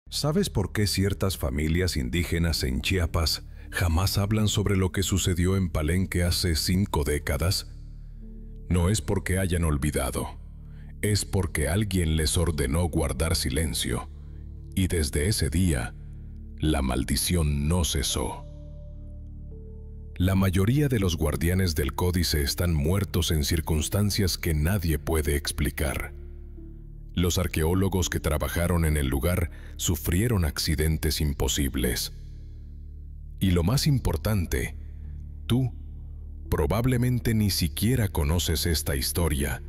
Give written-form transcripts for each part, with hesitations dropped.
¿Sabes por qué ciertas familias indígenas en Chiapas jamás hablan sobre lo que sucedió en Palenque hace 5 décadas? No es porque hayan olvidado, es porque alguien les ordenó guardar silencio, y desde ese día, la maldición no cesó. La mayoría de los guardianes del códice están muertos en circunstancias que nadie puede explicar. Los arqueólogos que trabajaron en el lugar sufrieron accidentes imposibles. Y lo más importante, tú probablemente ni siquiera conoces esta historia,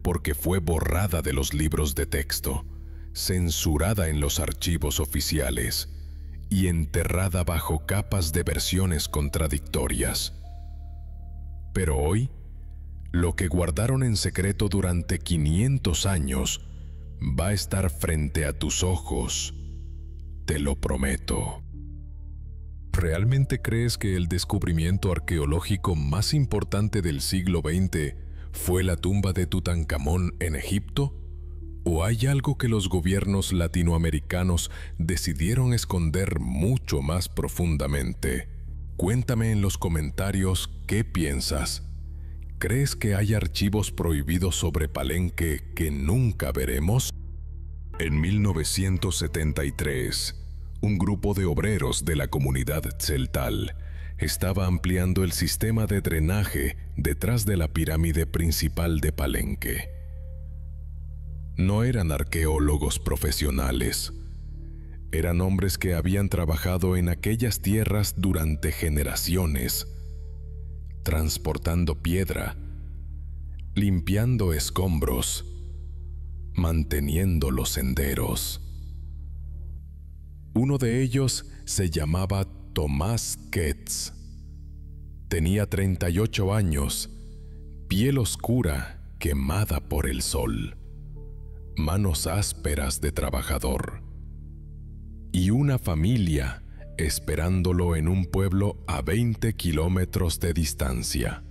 porque fue borrada de los libros de texto, censurada en los archivos oficiales y enterrada bajo capas de versiones contradictorias. Pero hoy, lo que guardaron en secreto durante 500 años va a estar frente a tus ojos, te lo prometo. ¿Realmente crees que el descubrimiento arqueológico más importante del siglo XX fue la tumba de Tutankamón en Egipto? ¿O hay algo que los gobiernos latinoamericanos decidieron esconder mucho más profundamente? Cuéntame en los comentarios qué piensas. ¿Crees que hay archivos prohibidos sobre Palenque que nunca veremos? En 1973, un grupo de obreros de la comunidad tzeltal estaba ampliando el sistema de drenaje detrás de la pirámide principal de Palenque. No eran arqueólogos profesionales. Eran hombres que habían trabajado en aquellas tierras durante generaciones, transportando piedra, limpiando escombros, manteniendo los senderos. Uno de ellos se llamaba Tomás Ketz. Tenía 38 años, piel oscura quemada por el sol, manos ásperas de trabajador, y una familia esperándolo en un pueblo a 20 kilómetros de distancia.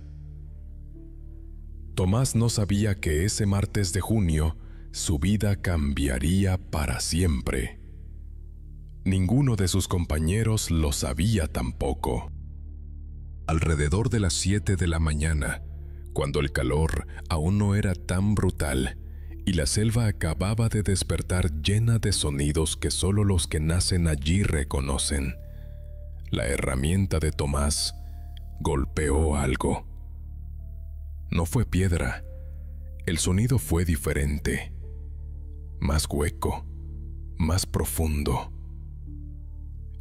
Tomás no sabía que ese martes de junio su vida cambiaría para siempre. Ninguno de sus compañeros lo sabía tampoco. Alrededor de las 7 de la mañana, cuando el calor aún no era tan brutal y la selva acababa de despertar llena de sonidos que solo los que nacen allí reconocen, la herramienta de Tomás golpeó algo. No fue piedra, el sonido fue diferente, más hueco, más profundo.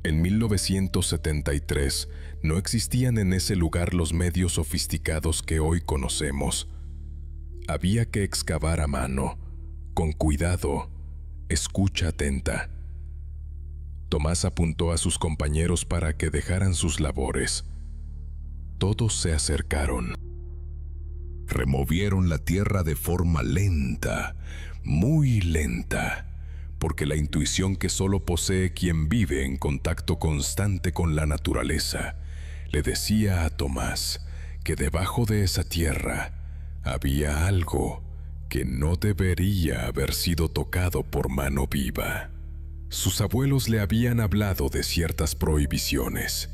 En 1973 no existían en ese lugar los medios sofisticados que hoy conocemos. Había que excavar a mano, con cuidado, escucha atenta. Tomás apuntó a sus compañeros para que dejaran sus labores. Todos se acercaron. Removieron la tierra de forma lenta, muy lenta, porque la intuición que solo posee quien vive en contacto constante con la naturaleza le decía a Tomás que debajo de esa tierra había algo que no debería haber sido tocado por mano viva. Sus abuelos le habían hablado de ciertas prohibiciones.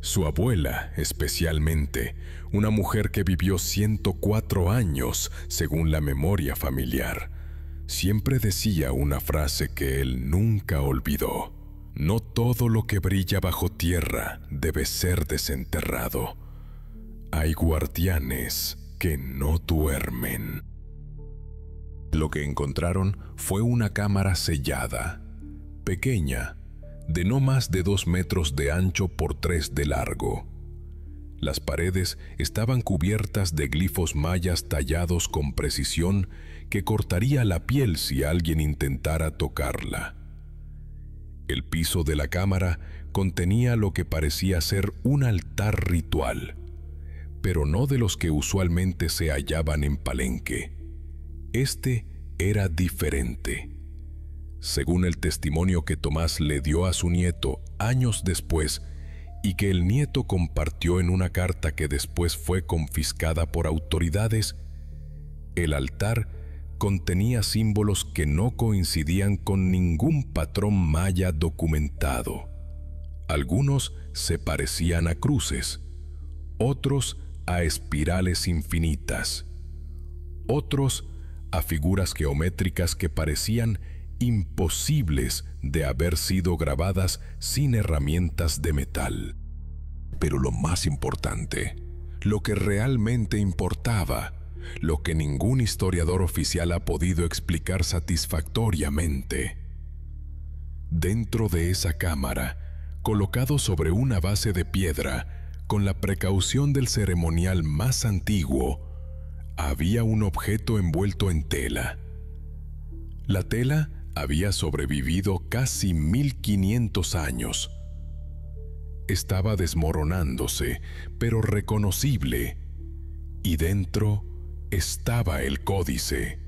Su abuela, especialmente, una mujer que vivió 104 años según la memoria familiar, siempre decía una frase que él nunca olvidó: no todo lo que brilla bajo tierra debe ser desenterrado. Hay guardianes que no duermen. Lo que encontraron fue una cámara sellada, pequeña, de no más de 2 metros de ancho por 3 de largo. Las paredes estaban cubiertas de glifos mayas tallados con precisión que cortaría la piel si alguien intentara tocarla. El piso de la cámara contenía lo que parecía ser un altar ritual, pero no de los que usualmente se hallaban en Palenque. Este era diferente. Según el testimonio que Tomás le dio a su nieto años después y que el nieto compartió en una carta que después fue confiscada por autoridades, el altar contenía símbolos que no coincidían con ningún patrón maya documentado. Algunos se parecían a cruces, otros a espirales infinitas, otros a figuras geométricas que parecían imposibles de haber sido grabadas sin herramientas de metal. Pero lo más importante, lo que realmente importaba, lo que ningún historiador oficial ha podido explicar satisfactoriamente. Dentro de esa cámara, colocado sobre una base de piedra, con la precaución del ceremonial más antiguo, había un objeto envuelto en tela. La tela había sobrevivido casi 1500 años. Estaba desmoronándose, pero reconocible, y dentro estaba el códice.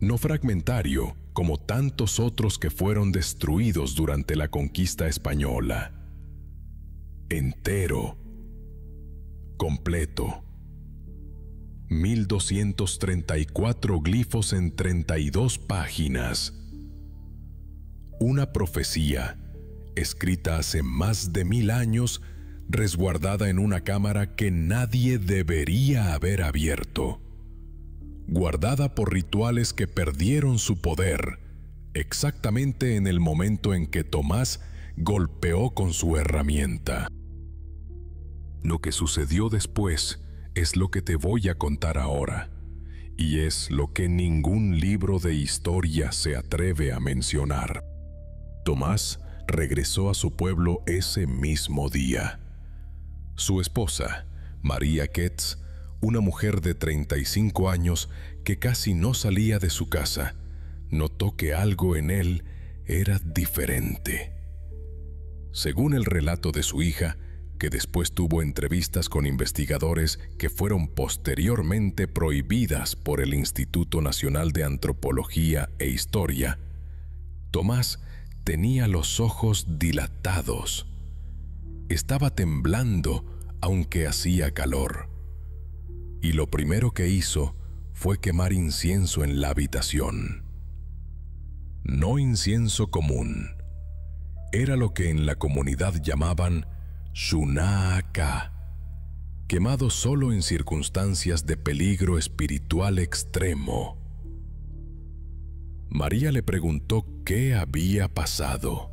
No fragmentario, como tantos otros que fueron destruidos durante la conquista española. Entero, completo. 1234 glifos en 32 páginas. Una profecía, escrita hace más de 1000 años, resguardada en una cámara que nadie debería haber abierto. Guardada por rituales que perdieron su poder, exactamente en el momento en que Tomás golpeó con su herramienta. Lo que sucedió después es lo que te voy a contar ahora, y es lo que ningún libro de historia se atreve a mencionar. Tomás regresó a su pueblo ese mismo día. Su esposa, María Ketz, una mujer de 35 años que casi no salía de su casa, notó que algo en él era diferente. Según el relato de su hija, que después tuvo entrevistas con investigadores que fueron posteriormente prohibidas por el Instituto Nacional de Antropología e Historia, Tomás tenía los ojos dilatados. Estaba temblando, aunque hacía calor. Y lo primero que hizo fue quemar incienso en la habitación. No incienso común. Era lo que en la comunidad llamaban Shunaka, quemado solo en circunstancias de peligro espiritual extremo. María le preguntó qué había pasado.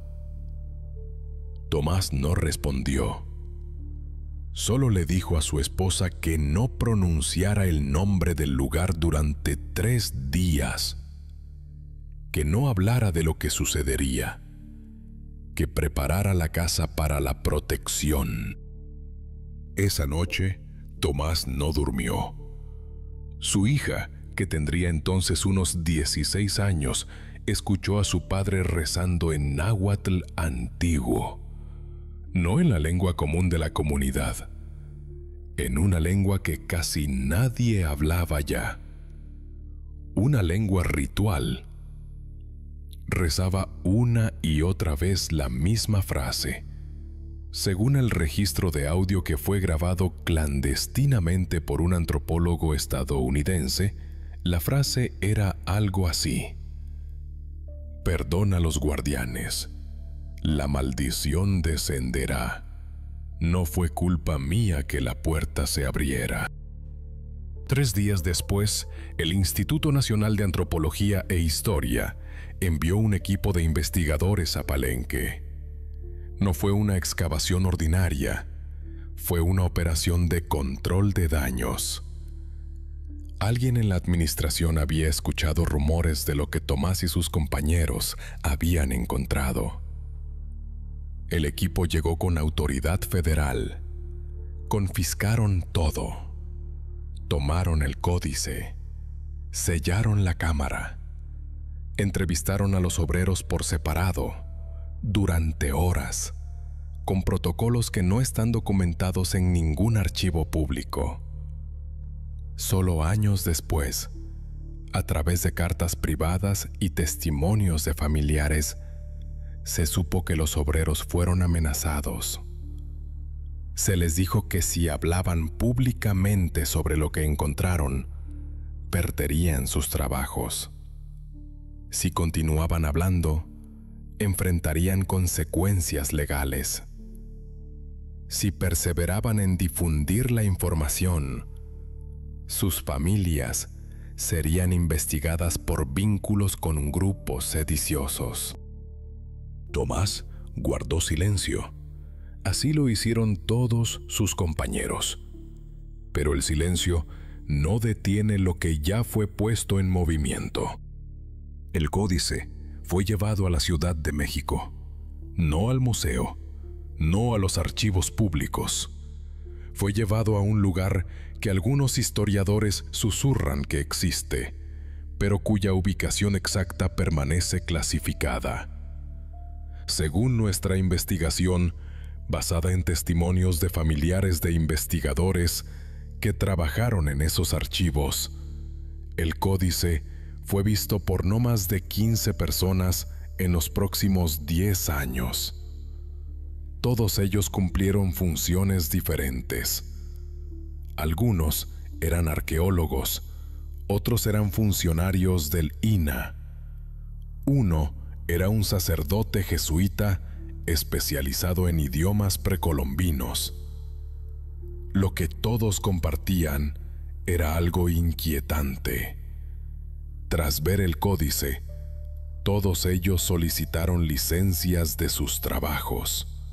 Tomás no respondió. Solo le dijo a su esposa que no pronunciara el nombre del lugar durante 3 días, que no hablara de lo que sucedería, que preparara la casa para la protección. Esa noche, Tomás no durmió. Su hija, que tendría entonces unos 16 años, escuchó a su padre rezando en náhuatl antiguo, no en la lengua común de la comunidad, en una lengua que casi nadie hablaba ya, una lengua ritual. Rezaba una y otra vez la misma frase. Según el registro de audio que fue grabado clandestinamente por un antropólogo estadounidense, la frase era algo así: perdona a los guardianes, la maldición descenderá. No fue culpa mía que la puerta se abriera. 3 días después, el Instituto Nacional de Antropología e Historia envió un equipo de investigadores a Palenque. No fue una excavación ordinaria, fue una operación de control de daños. Alguien en la administración había escuchado rumores de lo que Tomás y sus compañeros habían encontrado. El equipo llegó con autoridad federal. Confiscaron todo. Tomaron el códice. Sellaron la cámara. Entrevistaron a los obreros por separado, durante horas, con protocolos que no están documentados en ningún archivo público. Solo años después, a través de cartas privadas y testimonios de familiares, se supo que los obreros fueron amenazados. Se les dijo que si hablaban públicamente sobre lo que encontraron, perderían sus trabajos. Si continuaban hablando, enfrentarían consecuencias legales. Si perseveraban en difundir la información, sus familias serían investigadas por vínculos con grupos sediciosos. Tomás guardó silencio. Así lo hicieron todos sus compañeros. Pero el silencio no detiene lo que ya fue puesto en movimiento. El códice fue llevado a la Ciudad de México, no al museo, no a los archivos públicos. Fue llevado a un lugar que algunos historiadores susurran que existe, pero cuya ubicación exacta permanece clasificada. Según nuestra investigación, basada en testimonios de familiares de investigadores que trabajaron en esos archivos, el códice fue visto por no más de 15 personas en los próximos 10 años. Todos ellos cumplieron funciones diferentes. Algunos eran arqueólogos, otros eran funcionarios del INAH. Uno era un sacerdote jesuita especializado en idiomas precolombinos. Lo que todos compartían era algo inquietante. Tras ver el códice, todos ellos solicitaron licencias de sus trabajos,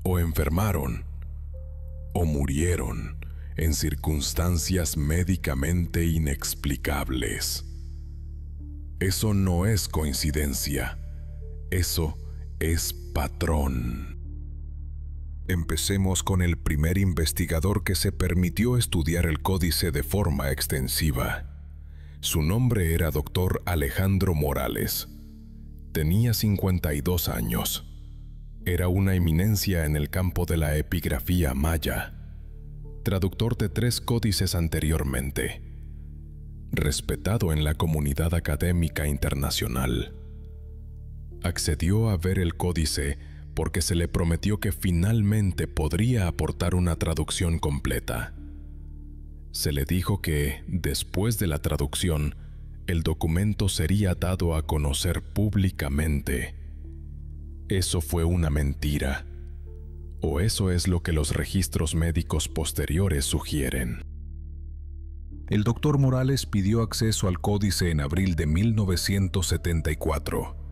o enfermaron, o murieron en circunstancias médicamente inexplicables. Eso no es coincidencia, eso es patrón. Empecemos con el primer investigador que se permitió estudiar el códice de forma extensiva. Su nombre era Dr. Alejandro Morales. Tenía 52 años. Era una eminencia en el campo de la epigrafía maya, traductor de 3 códices anteriormente, respetado en la comunidad académica internacional. Accedió a ver el códice porque se le prometió que finalmente podría aportar una traducción completa. Se le dijo que, después de la traducción, el documento sería dado a conocer públicamente. Eso fue una mentira, o eso es lo que los registros médicos posteriores sugieren. El doctor Morales pidió acceso al códice en abril de 1974.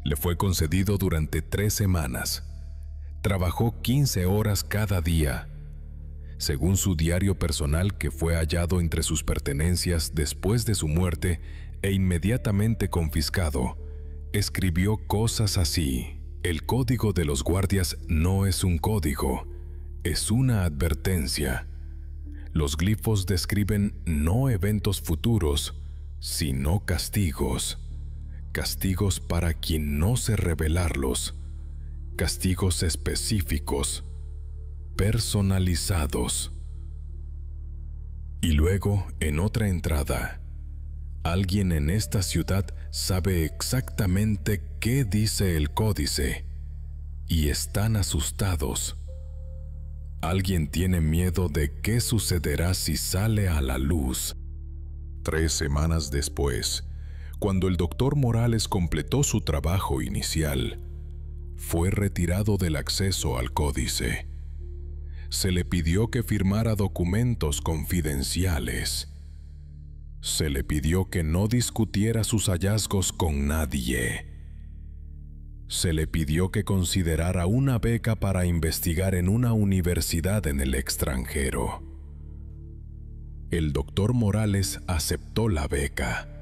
Le fue concedido durante 3 semanas. Trabajó 15 horas cada día. Según su diario personal, que fue hallado entre sus pertenencias después de su muerte e inmediatamente confiscado, escribió cosas así: el código de los guardias no es un código, es una advertencia. Los glifos describen no eventos futuros, sino castigos. Castigos para quien no se revelarlos. Castigos específicos, personalizados. Y luego, en otra entrada, alguien en esta ciudad sabe exactamente qué dice el códice y están asustados. Alguien tiene miedo de qué sucederá si sale a la luz. 3 semanas después, cuando el doctor Morales completó su trabajo inicial, fue retirado del acceso al códice. Se le pidió que firmara documentos confidenciales. Se le pidió que no discutiera sus hallazgos con nadie. Se le pidió que considerara una beca para investigar en una universidad en el extranjero. El doctor Morales aceptó la beca.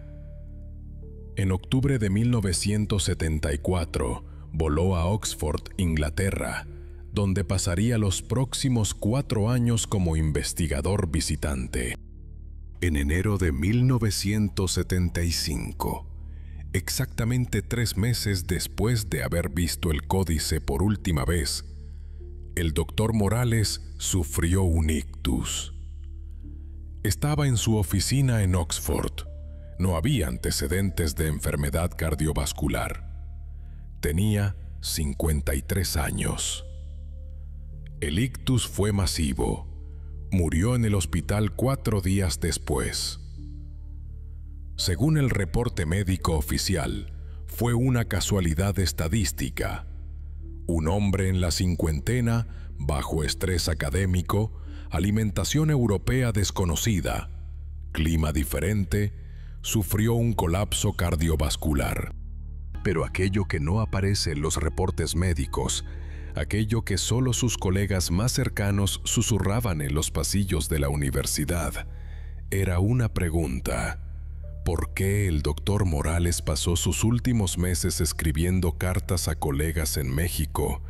En octubre de 1974, voló a Oxford, Inglaterra, donde pasaría los próximos 4 años como investigador visitante. En enero de 1975, exactamente 3 meses después de haber visto el códice por última vez, el doctor Morales sufrió un ictus. Estaba en su oficina en Oxford. No había antecedentes de enfermedad cardiovascular. Tenía 53 años. El ictus fue masivo. Murió en el hospital 4 días después. Según el reporte médico oficial, fue una casualidad estadística. Un hombre en la cincuentena, bajo estrés académico, alimentación europea desconocida, clima diferente, sufrió un colapso cardiovascular. Pero aquello que no aparece en los reportes médicos, aquello que solo sus colegas más cercanos susurraban en los pasillos de la universidad, era una pregunta. ¿Por qué el doctor Morales pasó sus últimos meses escribiendo cartas a colegas en México,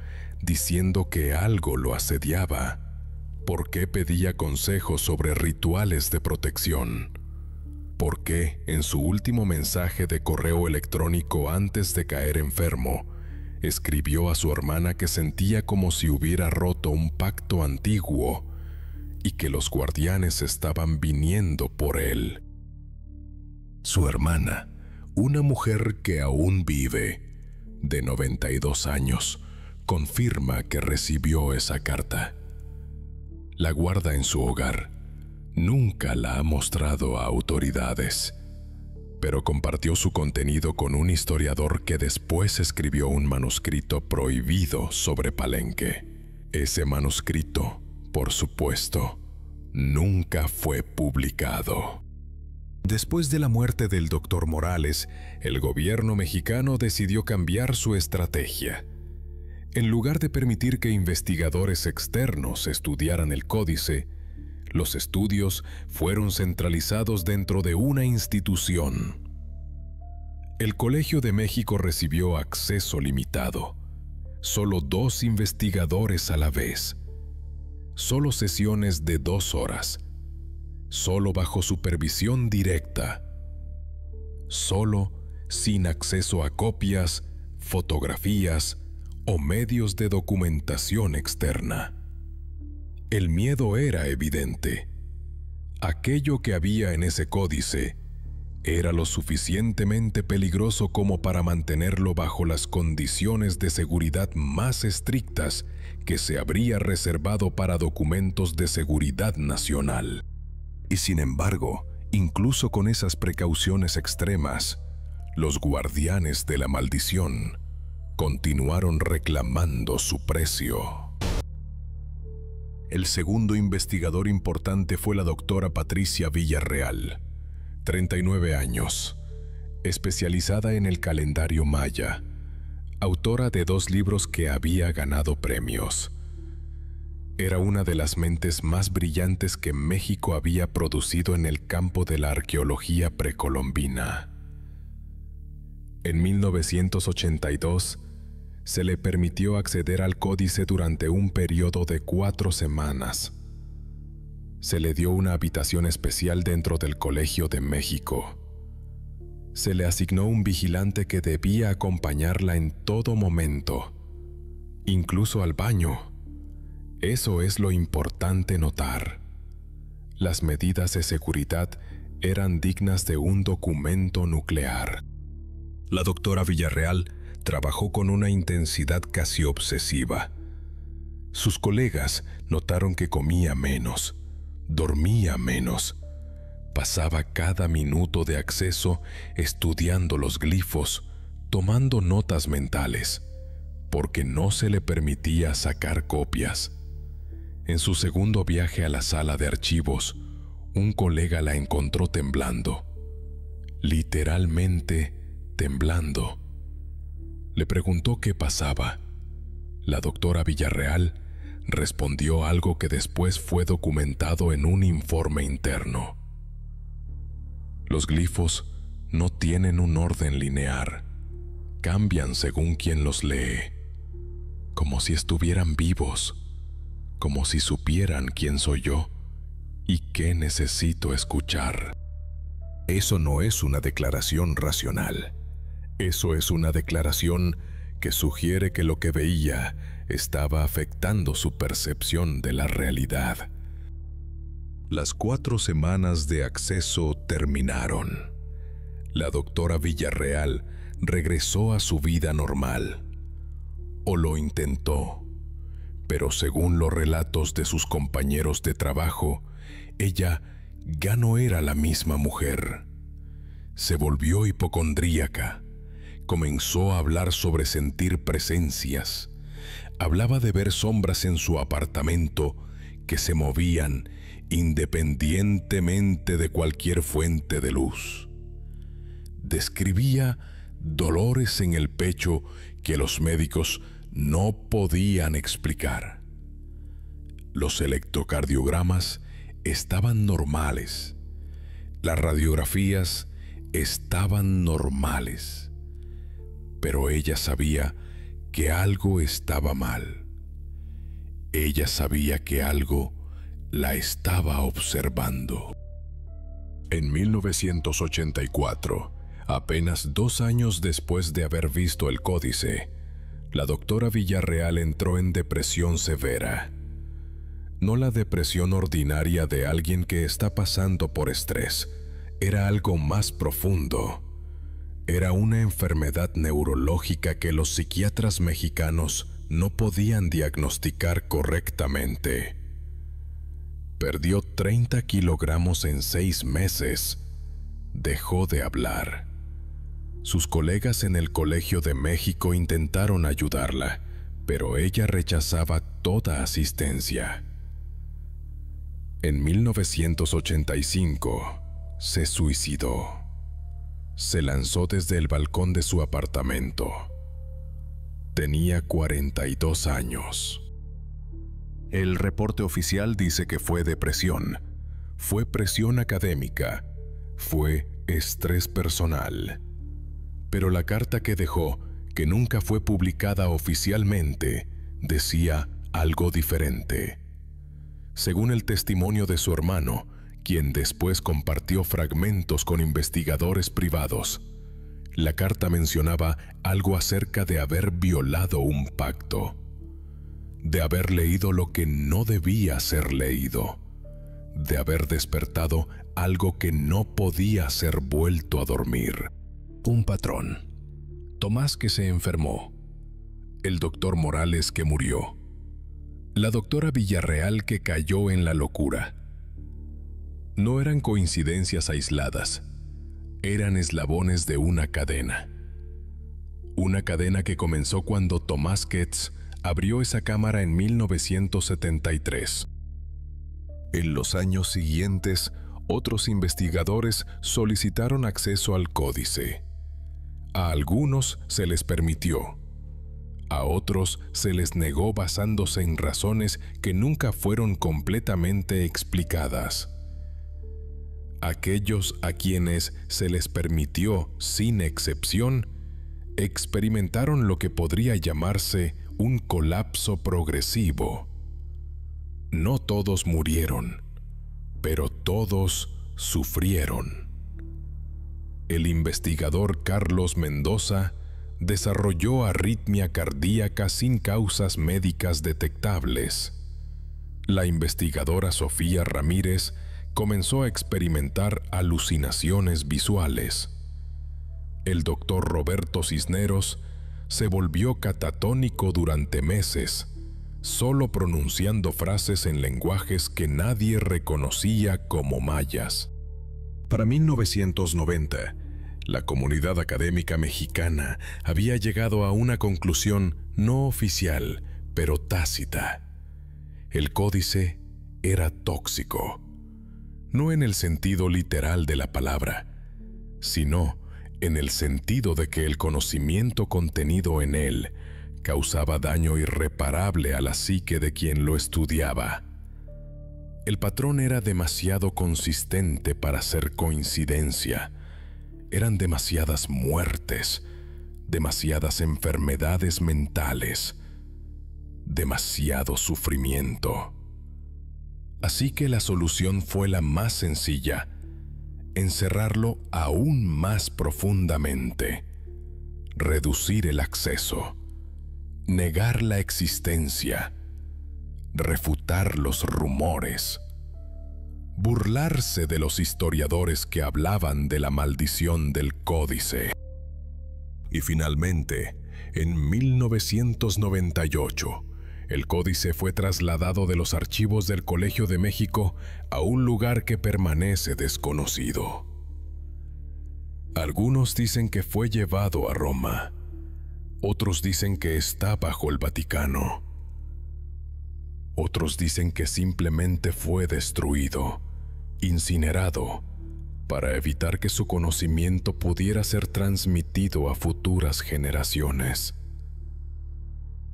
diciendo que algo lo asediaba? ¿Por qué pedía consejos sobre rituales de protección? ¿Por qué, en su último mensaje de correo electrónico antes de caer enfermo, escribió a su hermana que sentía como si hubiera roto un pacto antiguo y que los guardianes estaban viniendo por él? Su hermana, una mujer que aún vive, de 92 años, confirma que recibió esa carta. La guarda en su hogar. Nunca la ha mostrado a autoridades, pero compartió su contenido con un historiador que después escribió un manuscrito prohibido sobre Palenque. Ese manuscrito, por supuesto, nunca fue publicado. Después de la muerte del doctor Morales, el gobierno mexicano decidió cambiar su estrategia. En lugar de permitir que investigadores externos estudiaran el códice, los estudios fueron centralizados dentro de una institución. El Colegio de México recibió acceso limitado. Solo 2 investigadores a la vez. Solo sesiones de 2 horas. Solo bajo supervisión directa. Solo sin acceso a copias, fotografías o medios de documentación externa. El miedo era evidente. Aquello que había en ese códice era lo suficientemente peligroso como para mantenerlo bajo las condiciones de seguridad más estrictas que se habría reservado para documentos de seguridad nacional. Y sin embargo, incluso con esas precauciones extremas, los guardianes de la maldición continuaron reclamando su precio. El segundo investigador importante fue la doctora Patricia Villarreal, 39 años, especializada en el calendario maya, autora de 2 libros que había ganado premios. Era una de las mentes más brillantes que México había producido en el campo de la arqueología precolombina. En 1982, se le permitió acceder al códice durante un periodo de 4 semanas. Se le dio una habitación especial dentro del Colegio de México. Se le asignó un vigilante que debía acompañarla en todo momento, incluso al baño. Eso es lo importante notar. Las medidas de seguridad eran dignas de un documento nuclear. La doctora Villarreal trabajó con una intensidad casi obsesiva. Sus colegas notaron que comía menos, dormía menos, pasaba cada minuto de acceso estudiando los glifos, tomando notas mentales, porque no se le permitía sacar copias. En su segundo viaje a la sala de archivos, un colega la encontró temblando, literalmente temblando. Le preguntó qué pasaba. La doctora Villarreal respondió algo que después fue documentado en un informe interno. Los glifos no tienen un orden lineal, cambian según quien los lee, como si estuvieran vivos, como si supieran quién soy yo y qué necesito escuchar. Eso no es una declaración racional. Eso es una declaración que sugiere que lo que veía estaba afectando su percepción de la realidad. Las 4 semanas de acceso terminaron. La doctora Villarreal regresó a su vida normal. O lo intentó. Pero según los relatos de sus compañeros de trabajo, ella ya no era la misma mujer. Se volvió hipocondríaca. Comenzó a hablar sobre sentir presencias. Hablaba de ver sombras en su apartamento que se movían independientemente de cualquier fuente de luz. Describía dolores en el pecho que los médicos no podían explicar. Los electrocardiogramas estaban normales. Las radiografías estaban normales. Pero ella sabía que algo estaba mal. Ella sabía que algo la estaba observando. En 1984, apenas 2 años después de haber visto el códice, la doctora Villarreal entró en depresión severa. No la depresión ordinaria de alguien que está pasando por estrés, era algo más profundo. Era una enfermedad neurológica que los psiquiatras mexicanos no podían diagnosticar correctamente. Perdió 30 kilogramos en 6 meses. Dejó de hablar. Sus colegas en el Colegio de México intentaron ayudarla, pero ella rechazaba toda asistencia. En 1985, se suicidó. Se lanzó desde el balcón de su apartamento. Tenía 42 años. El reporte oficial dice que fue depresión, fue presión académica, fue estrés personal. Pero la carta que dejó, que nunca fue publicada oficialmente, decía algo diferente. Según el testimonio de su hermano, quien después compartió fragmentos con investigadores privados, la carta mencionaba algo acerca de haber violado un pacto, de haber leído lo que no debía ser leído, de haber despertado algo que no podía ser vuelto a dormir. Un patrón. Tomás, que se enfermó. El doctor Morales, que murió. La doctora Villarreal, que cayó en la locura. No eran coincidencias aisladas, eran eslabones de una cadena. Una cadena que comenzó cuando Tomás Goetz abrió esa cámara en 1973. En los años siguientes, otros investigadores solicitaron acceso al códice. A algunos se les permitió. A otros se les negó basándose en razones que nunca fueron completamente explicadas. Aquellos a quienes se les permitió sin excepción, experimentaron lo que podría llamarse un colapso progresivo. No todos murieron, pero todos sufrieron. El investigador Carlos Mendoza desarrolló arritmia cardíaca sin causas médicas detectables. La investigadora Sofía Ramírez comenzó a experimentar alucinaciones visuales. El doctor Roberto Cisneros se volvió catatónico durante meses, solo pronunciando frases en lenguajes que nadie reconocía como mayas. Para 1990, la comunidad académica mexicana había llegado a una conclusión no oficial, pero tácita. El códice era tóxico. No en el sentido literal de la palabra, sino en el sentido de que el conocimiento contenido en él causaba daño irreparable a la psique de quien lo estudiaba. El patrón era demasiado consistente para ser coincidencia. Eran demasiadas muertes, demasiadas enfermedades mentales, demasiado sufrimiento. Así que la solución fue la más sencilla: encerrarlo aún más profundamente, reducir el acceso, negar la existencia, refutar los rumores, burlarse de los historiadores que hablaban de la maldición del códice. Y finalmente, en 1998, el códice fue trasladado de los archivos del Colegio de México a un lugar que permanece desconocido. Algunos dicen que fue llevado a Roma. Otros dicen que está bajo el Vaticano. Otros dicen que simplemente fue destruido, incinerado, para evitar que su conocimiento pudiera ser transmitido a futuras generaciones.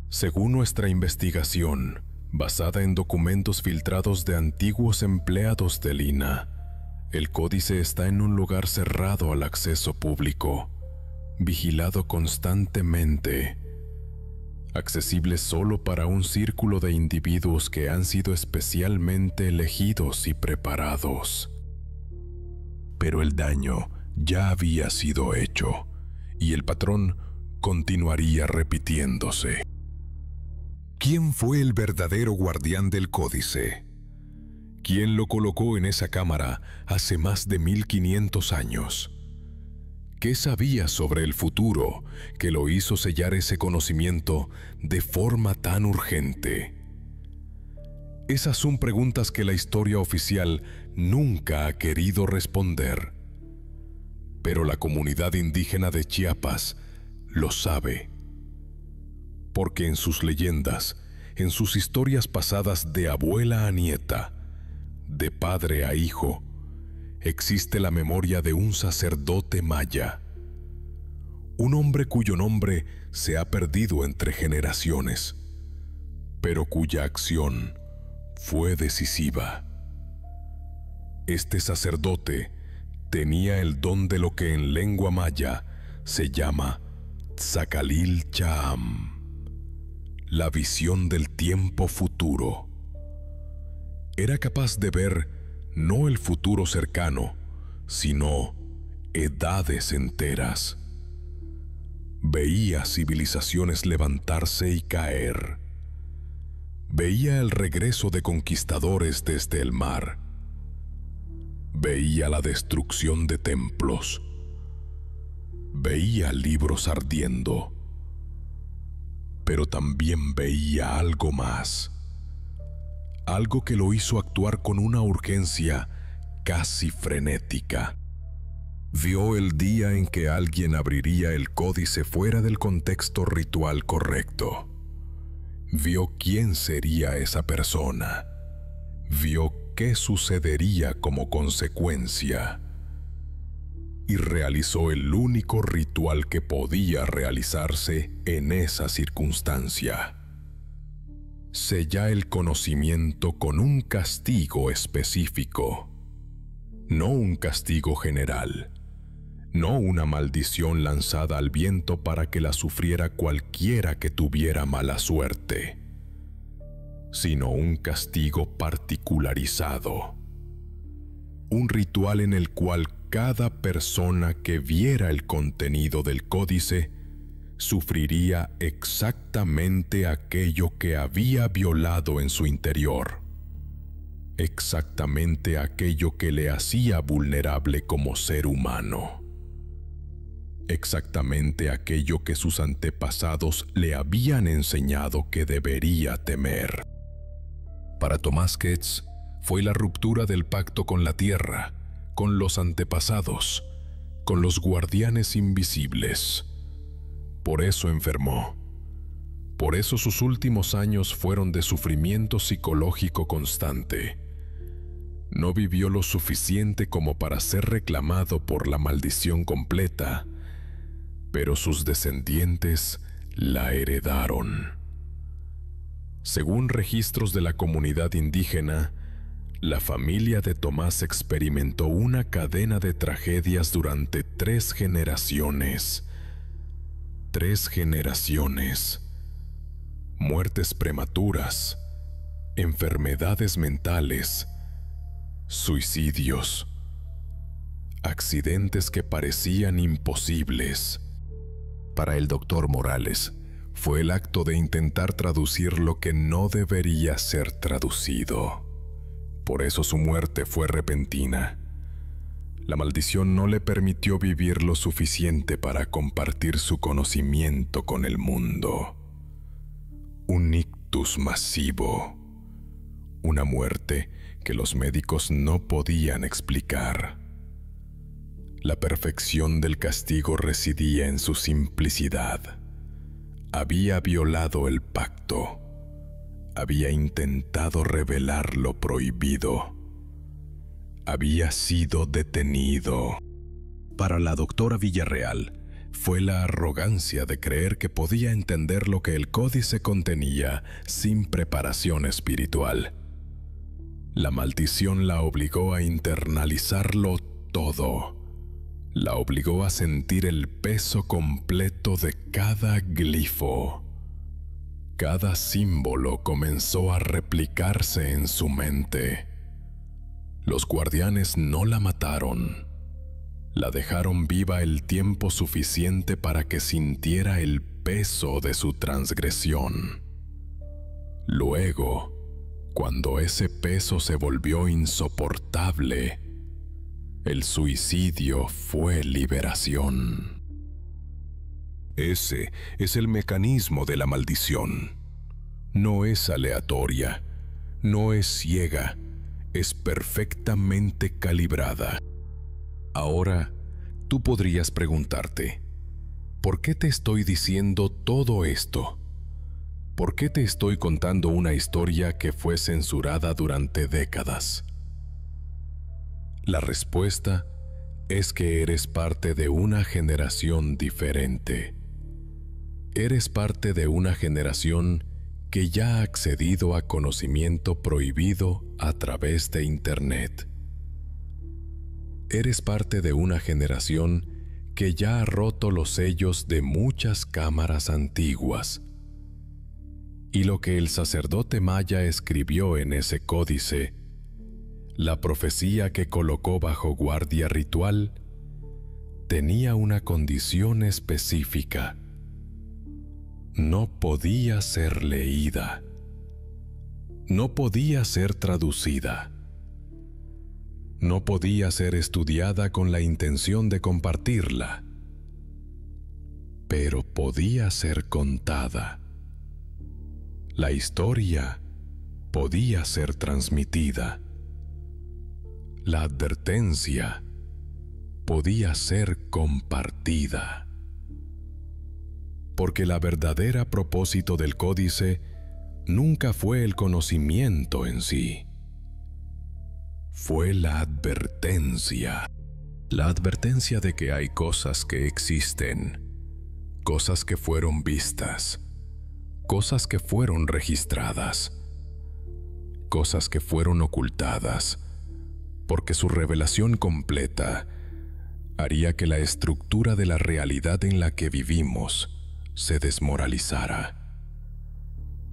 Según nuestra investigación, basada en documentos filtrados de antiguos empleados del INAH, el códice está en un lugar cerrado al acceso público, vigilado constantemente, accesible solo para un círculo de individuos que han sido especialmente elegidos y preparados. Pero el daño ya había sido hecho, y el patrón continuaría repitiéndose. ¿Quién fue el verdadero guardián del códice? ¿Quién lo colocó en esa cámara hace más de 1500 años? ¿Qué sabía sobre el futuro que lo hizo sellar ese conocimiento de forma tan urgente? Esas son preguntas que la historia oficial nunca ha querido responder. Pero la comunidad indígena de Chiapas lo sabe. Porque en sus leyendas, en sus historias pasadas de abuela a nieta, de padre a hijo, existe la memoria de un sacerdote maya. Un hombre cuyo nombre se ha perdido entre generaciones, pero cuya acción fue decisiva. Este sacerdote tenía el don de lo que en lengua maya se llama Tzakalil Chaham, la visión del tiempo futuro. Era capaz de ver no el futuro cercano, sino edades enteras. Veía civilizaciones levantarse y caer. Veía el regreso de conquistadores desde el mar. Veía la destrucción de templos. Veía libros ardiendo. Pero también veía algo más. Algo que lo hizo actuar con una urgencia casi frenética. Vio el día en que alguien abriría el códice fuera del contexto ritual correcto. Vio quién sería esa persona. Vio qué sucedería como consecuencia. Y realizó el único ritual que podía realizarse en esa circunstancia. Sella el conocimiento con un castigo específico. No un castigo general. No una maldición lanzada al viento para que la sufriera cualquiera que tuviera mala suerte, sino un castigo particularizado. Un ritual en el cual cada persona que viera el contenido del códice sufriría exactamente aquello que había violado en su interior, exactamente aquello que le hacía vulnerable como ser humano. Exactamente aquello que sus antepasados le habían enseñado que debería temer. Para Tomás Ketz fue la ruptura del pacto con la tierra, con los antepasados, con los guardianes invisibles. Por eso enfermó. Por eso sus últimos años fueron de sufrimiento psicológico constante. No vivió lo suficiente como para ser reclamado por la maldición completa, pero sus descendientes la heredaron. Según registros de la comunidad indígena, la familia de Tomás experimentó una cadena de tragedias durante 3 generaciones. 3 generaciones. Muertes prematuras, enfermedades mentales, suicidios, accidentes que parecían imposibles. Para el doctor Morales, fue el acto de intentar traducir lo que no debería ser traducido. Por eso su muerte fue repentina. La maldición no le permitió vivir lo suficiente para compartir su conocimiento con el mundo. Un ictus masivo. Una muerte que los médicos no podían explicar. La perfección del castigo residía en su simplicidad. Había violado el pacto. Había intentado revelar lo prohibido. Había sido detenido. Para la doctora Villarreal, fue la arrogancia de creer que podía entender lo que el códice contenía sin preparación espiritual. La maldición la obligó a internalizarlo todo. La obligó a sentir el peso completo de cada glifo. Cada símbolo comenzó a replicarse en su mente. Los guardianes no la mataron. La dejaron viva el tiempo suficiente para que sintiera el peso de su transgresión. Luego, cuando ese peso se volvió insoportable, el suicidio fue liberación. Ese es el mecanismo de la maldición. No es aleatoria, no es ciega, es perfectamente calibrada. Ahora, tú podrías preguntarte, ¿por qué te estoy diciendo todo esto? ¿Por qué te estoy contando una historia que fue censurada durante décadas? La respuesta es que eres parte de una generación diferente. Eres parte de una generación que ya ha accedido a conocimiento prohibido a través de Internet. Eres parte de una generación que ya ha roto los sellos de muchas cámaras antiguas. Y lo que el sacerdote maya escribió en ese códice, la profecía que colocó bajo guardia ritual, tenía una condición específica. No podía ser leída. No podía ser traducida. No podía ser estudiada con la intención de compartirla, pero podía ser contada. La historia podía ser transmitida. La advertencia podía ser compartida. Porque la verdadera propósito del códice nunca fue el conocimiento en sí. Fue la advertencia de que hay cosas que existen, cosas que fueron vistas, cosas que fueron registradas, cosas que fueron ocultadas, porque su revelación completa haría que la estructura de la realidad en la que vivimos se desmoralizara.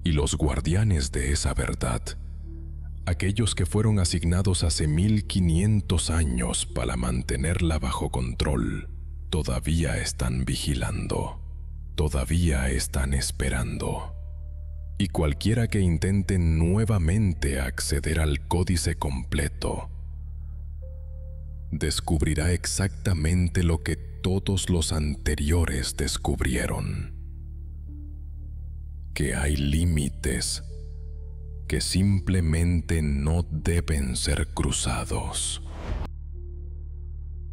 Y los guardianes de esa verdad, aquellos que fueron asignados hace 1500 años para mantenerla bajo control, todavía están vigilando, todavía están esperando. Y cualquiera que intente nuevamente acceder al códice completo, descubrirá exactamente lo que todos los anteriores descubrieron: que hay límites que simplemente no deben ser cruzados.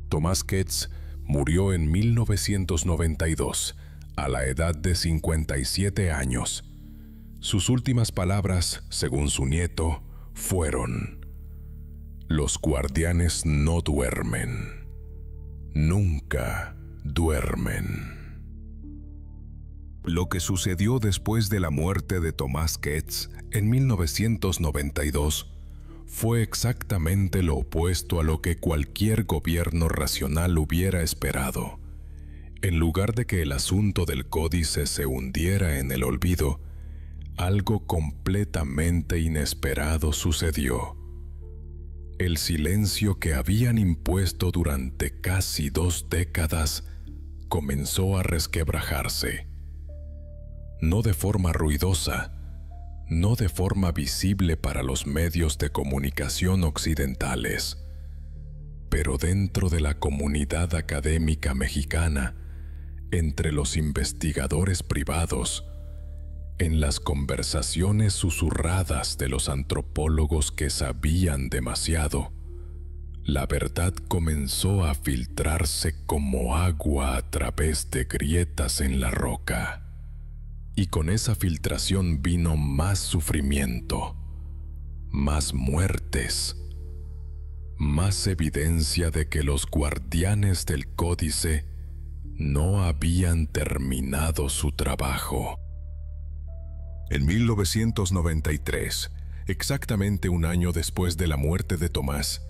Thomas Ketz murió en 1992, a la edad de 57 años. Sus últimas palabras, según su nieto, fueron: los guardianes no duermen. Nunca duermen. Lo que sucedió después de la muerte de Thomas Ketz en 1992 fue exactamente lo opuesto a lo que cualquier gobierno racional hubiera esperado. En lugar de que el asunto del códice se hundiera en el olvido, algo completamente inesperado sucedió. El silencio que habían impuesto durante casi 2 décadas comenzó a resquebrajarse. No de forma ruidosa, no de forma visible para los medios de comunicación occidentales, pero dentro de la comunidad académica mexicana, entre los investigadores privados, en las conversaciones susurradas de los antropólogos que sabían demasiado, La verdad comenzó a filtrarse como agua a través de grietas en la roca. Y con esa filtración vino más sufrimiento, más muertes, más evidencia de que los guardianes del códice no habían terminado su trabajo. En 1993, exactamente un año después de la muerte de Tomás,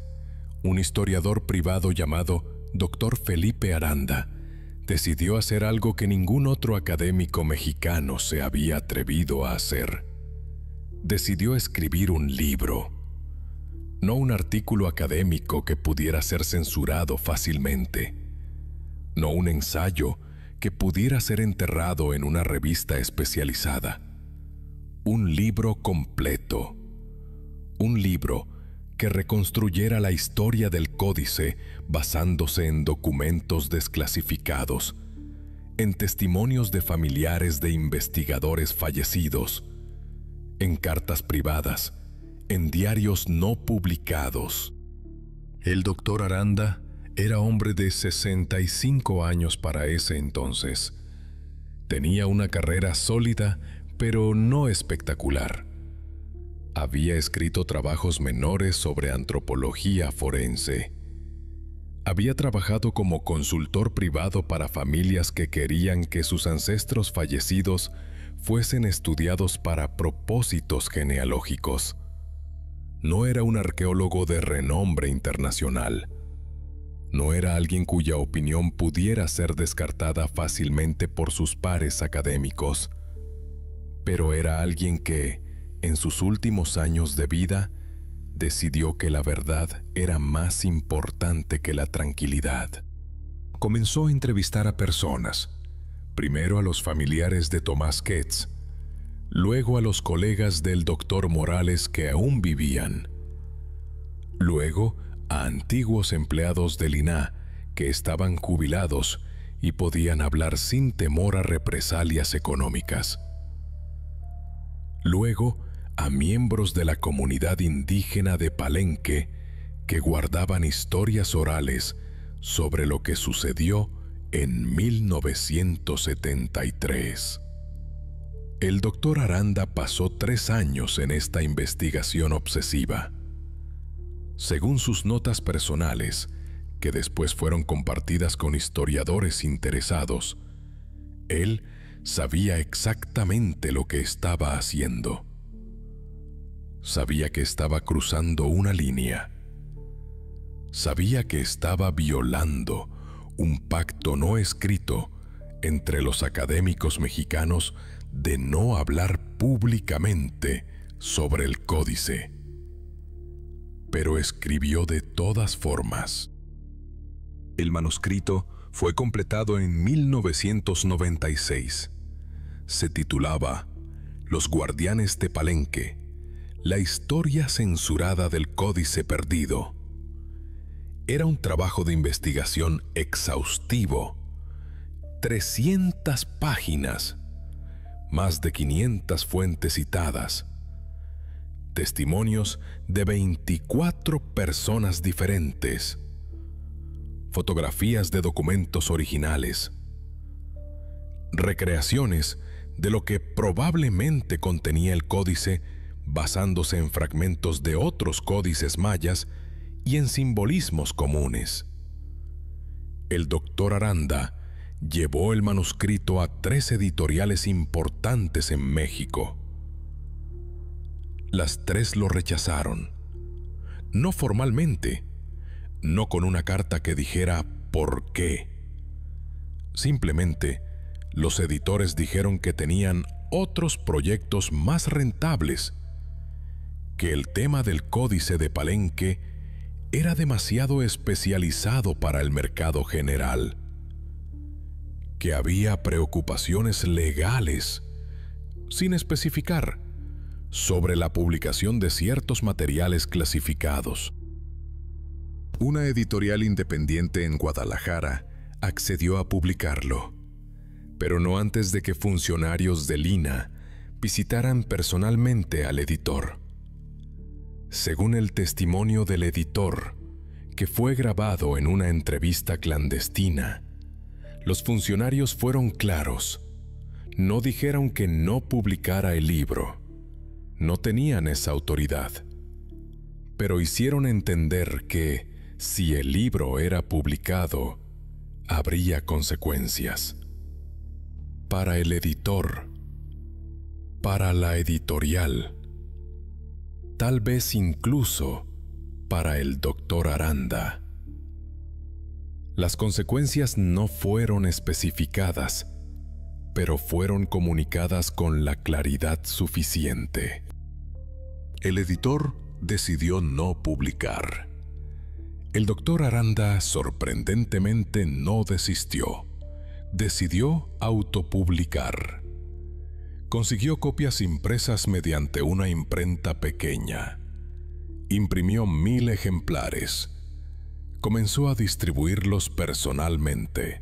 un historiador privado llamado Dr. Felipe Aranda decidió hacer algo que ningún otro académico mexicano se había atrevido a hacer. Decidió escribir un libro, no un artículo académico que pudiera ser censurado fácilmente, no un ensayo que pudiera ser enterrado en una revista especializada. Un libro completo, un libro que reconstruyera la historia del códice basándose en documentos desclasificados, en testimonios de familiares de investigadores fallecidos, en cartas privadas, en diarios no publicados. El doctor Aranda era hombre de 65 años para ese entonces. Tenía una carrera sólida, pero no espectacular. Había escrito trabajos menores sobre antropología forense. Había trabajado como consultor privado para familias que querían que sus ancestros fallecidos fuesen estudiados para propósitos genealógicos. No era un arqueólogo de renombre internacional. No era alguien cuya opinión pudiera ser descartada fácilmente por sus pares académicos. Pero era alguien que, en sus últimos años de vida, decidió que la verdad era más importante que la tranquilidad. Comenzó a entrevistar a personas, primero a los familiares de Tomás Ketz, luego a los colegas del doctor Morales que aún vivían, luego a antiguos empleados del INAH que estaban jubilados y podían hablar sin temor a represalias económicas, luego a miembros de la comunidad indígena de Palenque que guardaban historias orales sobre lo que sucedió en 1973. El doctor Aranda pasó 3 años en esta investigación obsesiva. Según sus notas personales, que después fueron compartidas con historiadores interesados, él sabía exactamente lo que estaba haciendo. Sabía que estaba cruzando una línea. Sabía que estaba violando un pacto no escrito entre los académicos mexicanos de no hablar públicamente sobre el códice. Pero escribió de todas formas. El manuscrito fue completado en 1996. Se titulaba Los guardianes de Palenque, la historia censurada del códice perdido. Era un trabajo de investigación exhaustivo. 300 páginas, más de 500 fuentes citadas, testimonios de 24 personas diferentes, fotografías de documentos originales, recreaciones de lo que probablemente contenía el códice basándose en fragmentos de otros códices mayas y en simbolismos comunes. El doctor Aranda llevó el manuscrito a 3 editoriales importantes en México. Las 3 lo rechazaron, no formalmente, no con una carta que dijera ¿por qué? Simplemente, los editores dijeron que tenían otros proyectos más rentables, que el tema del códice de Palenque era demasiado especializado para el mercado general, que había preocupaciones legales, sin especificar, sobre la publicación de ciertos materiales clasificados. Una editorial independiente en Guadalajara accedió a publicarlo, pero no antes de que funcionarios del INAH visitaran personalmente al editor. Según el testimonio del editor, que fue grabado en una entrevista clandestina. Los funcionarios fueron claros. No dijeron que no publicara el libro. No tenían esa autoridad. Pero hicieron entender que, si el libro era publicado, habría consecuencias. Para el editor, para la editorial, tal vez incluso para el doctor Aranda. Las consecuencias no fueron especificadas, pero fueron comunicadas con la claridad suficiente. El editor decidió no publicar. El doctor Aranda sorprendentemente no desistió. Decidió autopublicar. Consiguió copias impresas mediante una imprenta pequeña. Imprimió 1000 ejemplares. Comenzó a distribuirlos personalmente.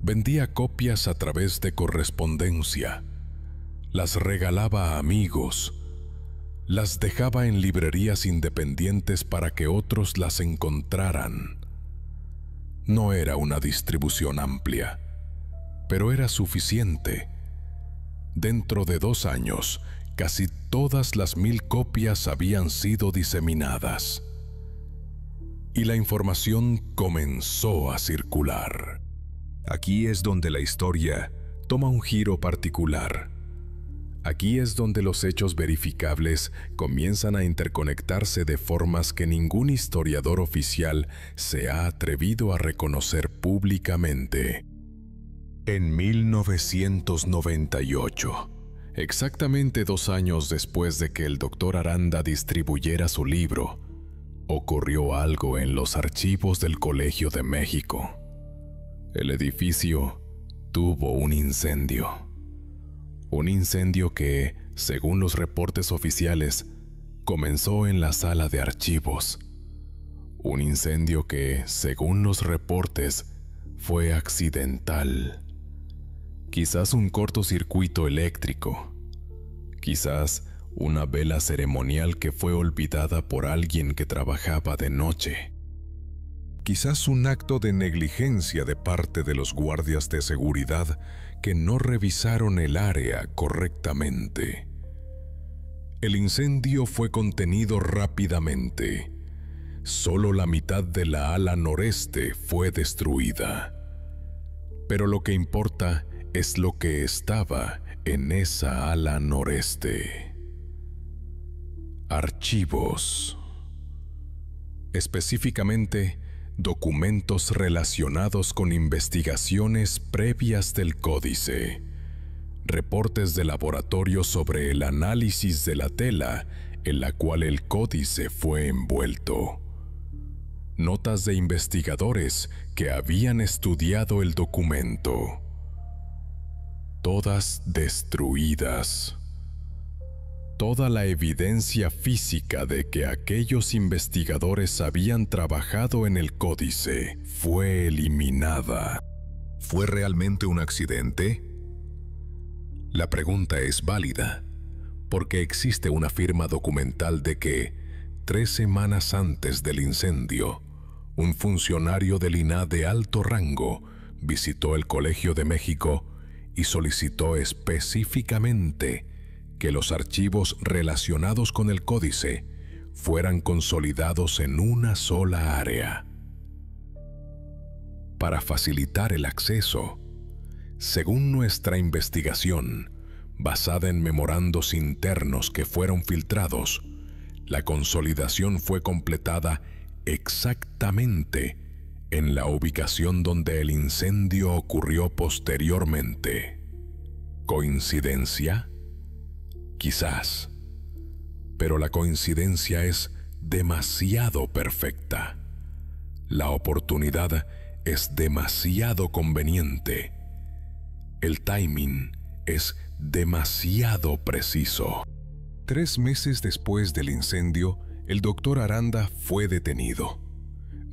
Vendía copias a través de correspondencia. Las regalaba a amigos. Las dejaba en librerías independientes para que otros las encontraran. No era una distribución amplia, pero era suficiente. Dentro de 2 años, casi todas las 1000 copias habían sido diseminadas. Y la información comenzó a circular. Aquí es donde la historia toma un giro particular. Aquí es donde los hechos verificables comienzan a interconectarse de formas que ningún historiador oficial se ha atrevido a reconocer públicamente. En 1998, exactamente 2 años después de que el doctor Aranda distribuyera su libro, ocurrió algo en los archivos del Colegio de México. El edificio tuvo un incendio. Un incendio que, según los reportes oficiales, comenzó en la sala de archivos. Un incendio que, según los reportes, fue accidental. Quizás un cortocircuito eléctrico. Quizás una vela ceremonial que fue olvidada por alguien que trabajaba de noche. Quizás un acto de negligencia de parte de los guardias de seguridad que no revisaron el área correctamente. El incendio fue contenido rápidamente. Solo la mitad de la ala noreste fue destruida. Pero lo que importa es lo que estaba en esa ala noreste. Archivos. Específicamente, documentos relacionados con investigaciones previas del códice, reportes de laboratorio sobre el análisis de la tela en la cual el códice fue envuelto, notas de investigadores que habían estudiado el documento, todas destruidas. Toda la evidencia física de que aquellos investigadores habían trabajado en el códice fue eliminada. ¿Fue realmente un accidente? La pregunta es válida, porque existe una firma documental de que, 3 semanas antes del incendio, un funcionario del INAH de alto rango visitó el Colegio de México y solicitó específicamente que los archivos relacionados con el códice fueran consolidados en una sola área. Para facilitar el acceso, según nuestra investigación, basada en memorandos internos que fueron filtrados, la consolidación fue completada exactamente en la ubicación donde el incendio ocurrió posteriormente. ¿Coincidencia? Quizás, pero la coincidencia es demasiado perfecta. La oportunidad es demasiado conveniente. El timing es demasiado preciso. 3 meses después del incendio, el doctor Aranda fue detenido.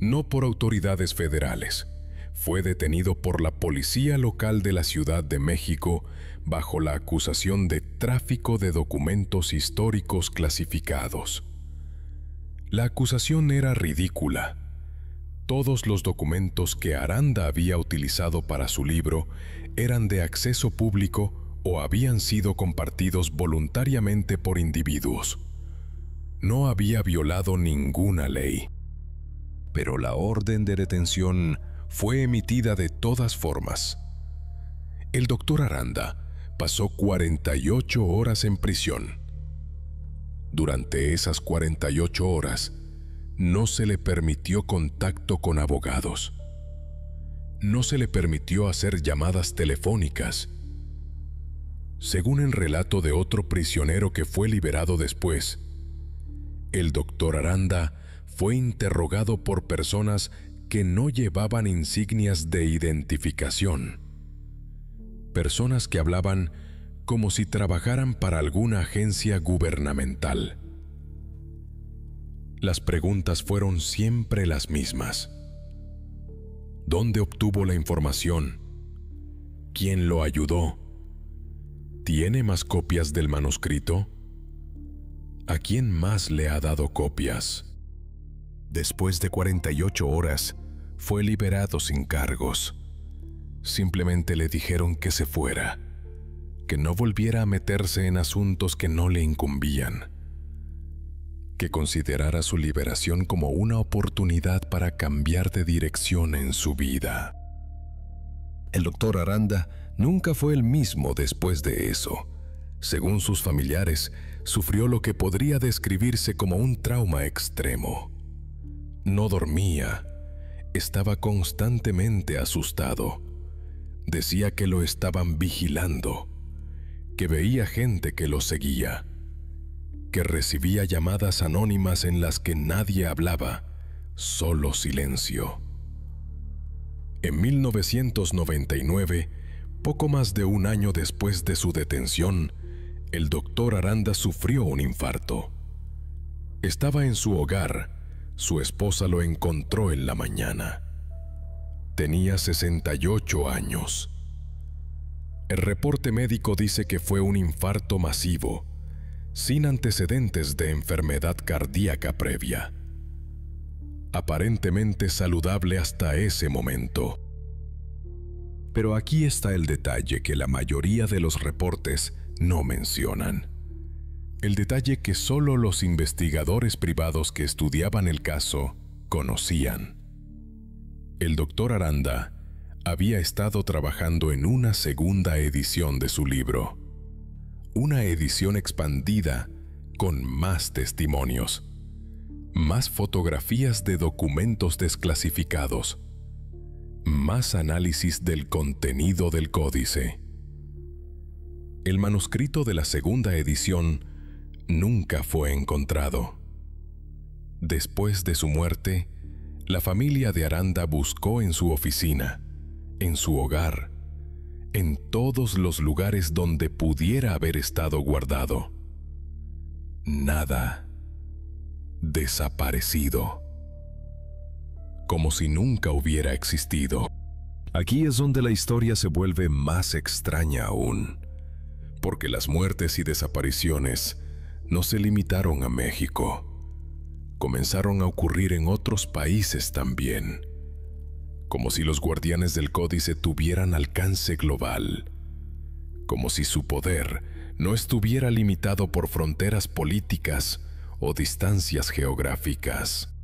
No por autoridades federales. Fue detenido por la policía local de la Ciudad de México bajo la acusación de tráfico de documentos históricos clasificados. La acusación era ridícula. Todos los documentos que Aranda había utilizado para su libro eran de acceso público o habían sido compartidos voluntariamente por individuos. No había violado ninguna ley. Pero la orden de detención fue emitida de todas formas. El doctor Aranda pasó 48 horas en prisión. Durante esas 48 horas, no se le permitió contacto con abogados. No se le permitió hacer llamadas telefónicas. Según el relato de otro prisionero que fue liberado después, el doctor Aranda fue interrogado por personas que no llevaban insignias de identificación. Personas que hablaban como si trabajaran para alguna agencia gubernamental. Las preguntas fueron siempre las mismas. ¿Dónde obtuvo la información? ¿Quién lo ayudó? ¿Tiene más copias del manuscrito? ¿A quién más le ha dado copias? Después de 48 horas, fue liberado sin cargos. Simplemente le dijeron que se fuera, que no volviera a meterse en asuntos que no le incumbían, que considerara su liberación como una oportunidad para cambiar de dirección en su vida. El doctor Aranda nunca fue el mismo después de eso. Según sus familiares, sufrió lo que podría describirse como un trauma extremo. No dormía, estaba constantemente asustado. Decía que lo estaban vigilando, que veía gente que lo seguía, que recibía llamadas anónimas en las que nadie hablaba, solo silencio. En 1999, poco más de un año después de su detención, el doctor Aranda sufrió un infarto. Estaba en su hogar, su esposa lo encontró en la mañana. Tenía 68 años. El reporte médico dice que fue un infarto masivo, sin antecedentes de enfermedad cardíaca previa. Aparentemente saludable hasta ese momento. Pero aquí está el detalle que la mayoría de los reportes no mencionan. El detalle que solo los investigadores privados que estudiaban el caso conocían. El doctor Aranda había estado trabajando en una segunda edición de su libro. Una edición expandida con más testimonios, más fotografías de documentos desclasificados, más análisis del contenido del códice. El manuscrito de la segunda edición nunca fue encontrado. Después de su muerte, la familia de Aranda buscó en su oficina, en su hogar, en todos los lugares donde pudiera haber estado guardado. Nada. Desaparecido. Como si nunca hubiera existido. Aquí es donde la historia se vuelve más extraña aún, porque las muertes y desapariciones no se limitaron a México. Comenzaron a ocurrir en otros países también, como si los guardianes del códice tuvieran alcance global, como si su poder no estuviera limitado por fronteras políticas o distancias geográficas.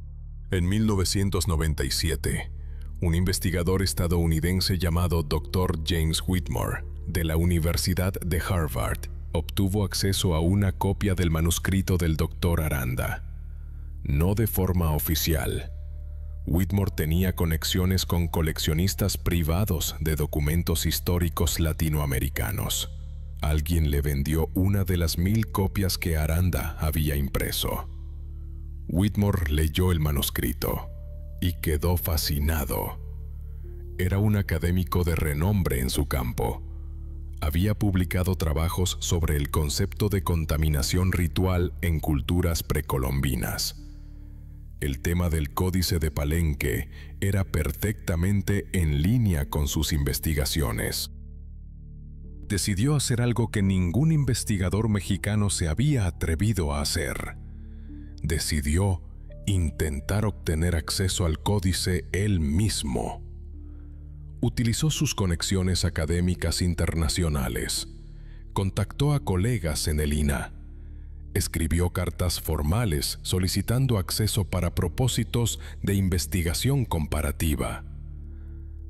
En 1997, un investigador estadounidense llamado Dr. James Whitmore, de la Universidad de Harvard, obtuvo acceso a una copia del manuscrito del Dr. Aranda. No de forma oficial. Whitmore tenía conexiones con coleccionistas privados de documentos históricos latinoamericanos. Alguien le vendió una de las 1000 copias que Aranda había impreso. Whitmore leyó el manuscrito y quedó fascinado. Era un académico de renombre en su campo. Había publicado trabajos sobre el concepto de contaminación ritual en culturas precolombinas. El tema del Códice de Palenque era perfectamente en línea con sus investigaciones. Decidió hacer algo que ningún investigador mexicano se había atrevido a hacer. Decidió intentar obtener acceso al códice él mismo. Utilizó sus conexiones académicas internacionales, contactó a colegas en el INAH, escribió cartas formales solicitando acceso para propósitos de investigación comparativa.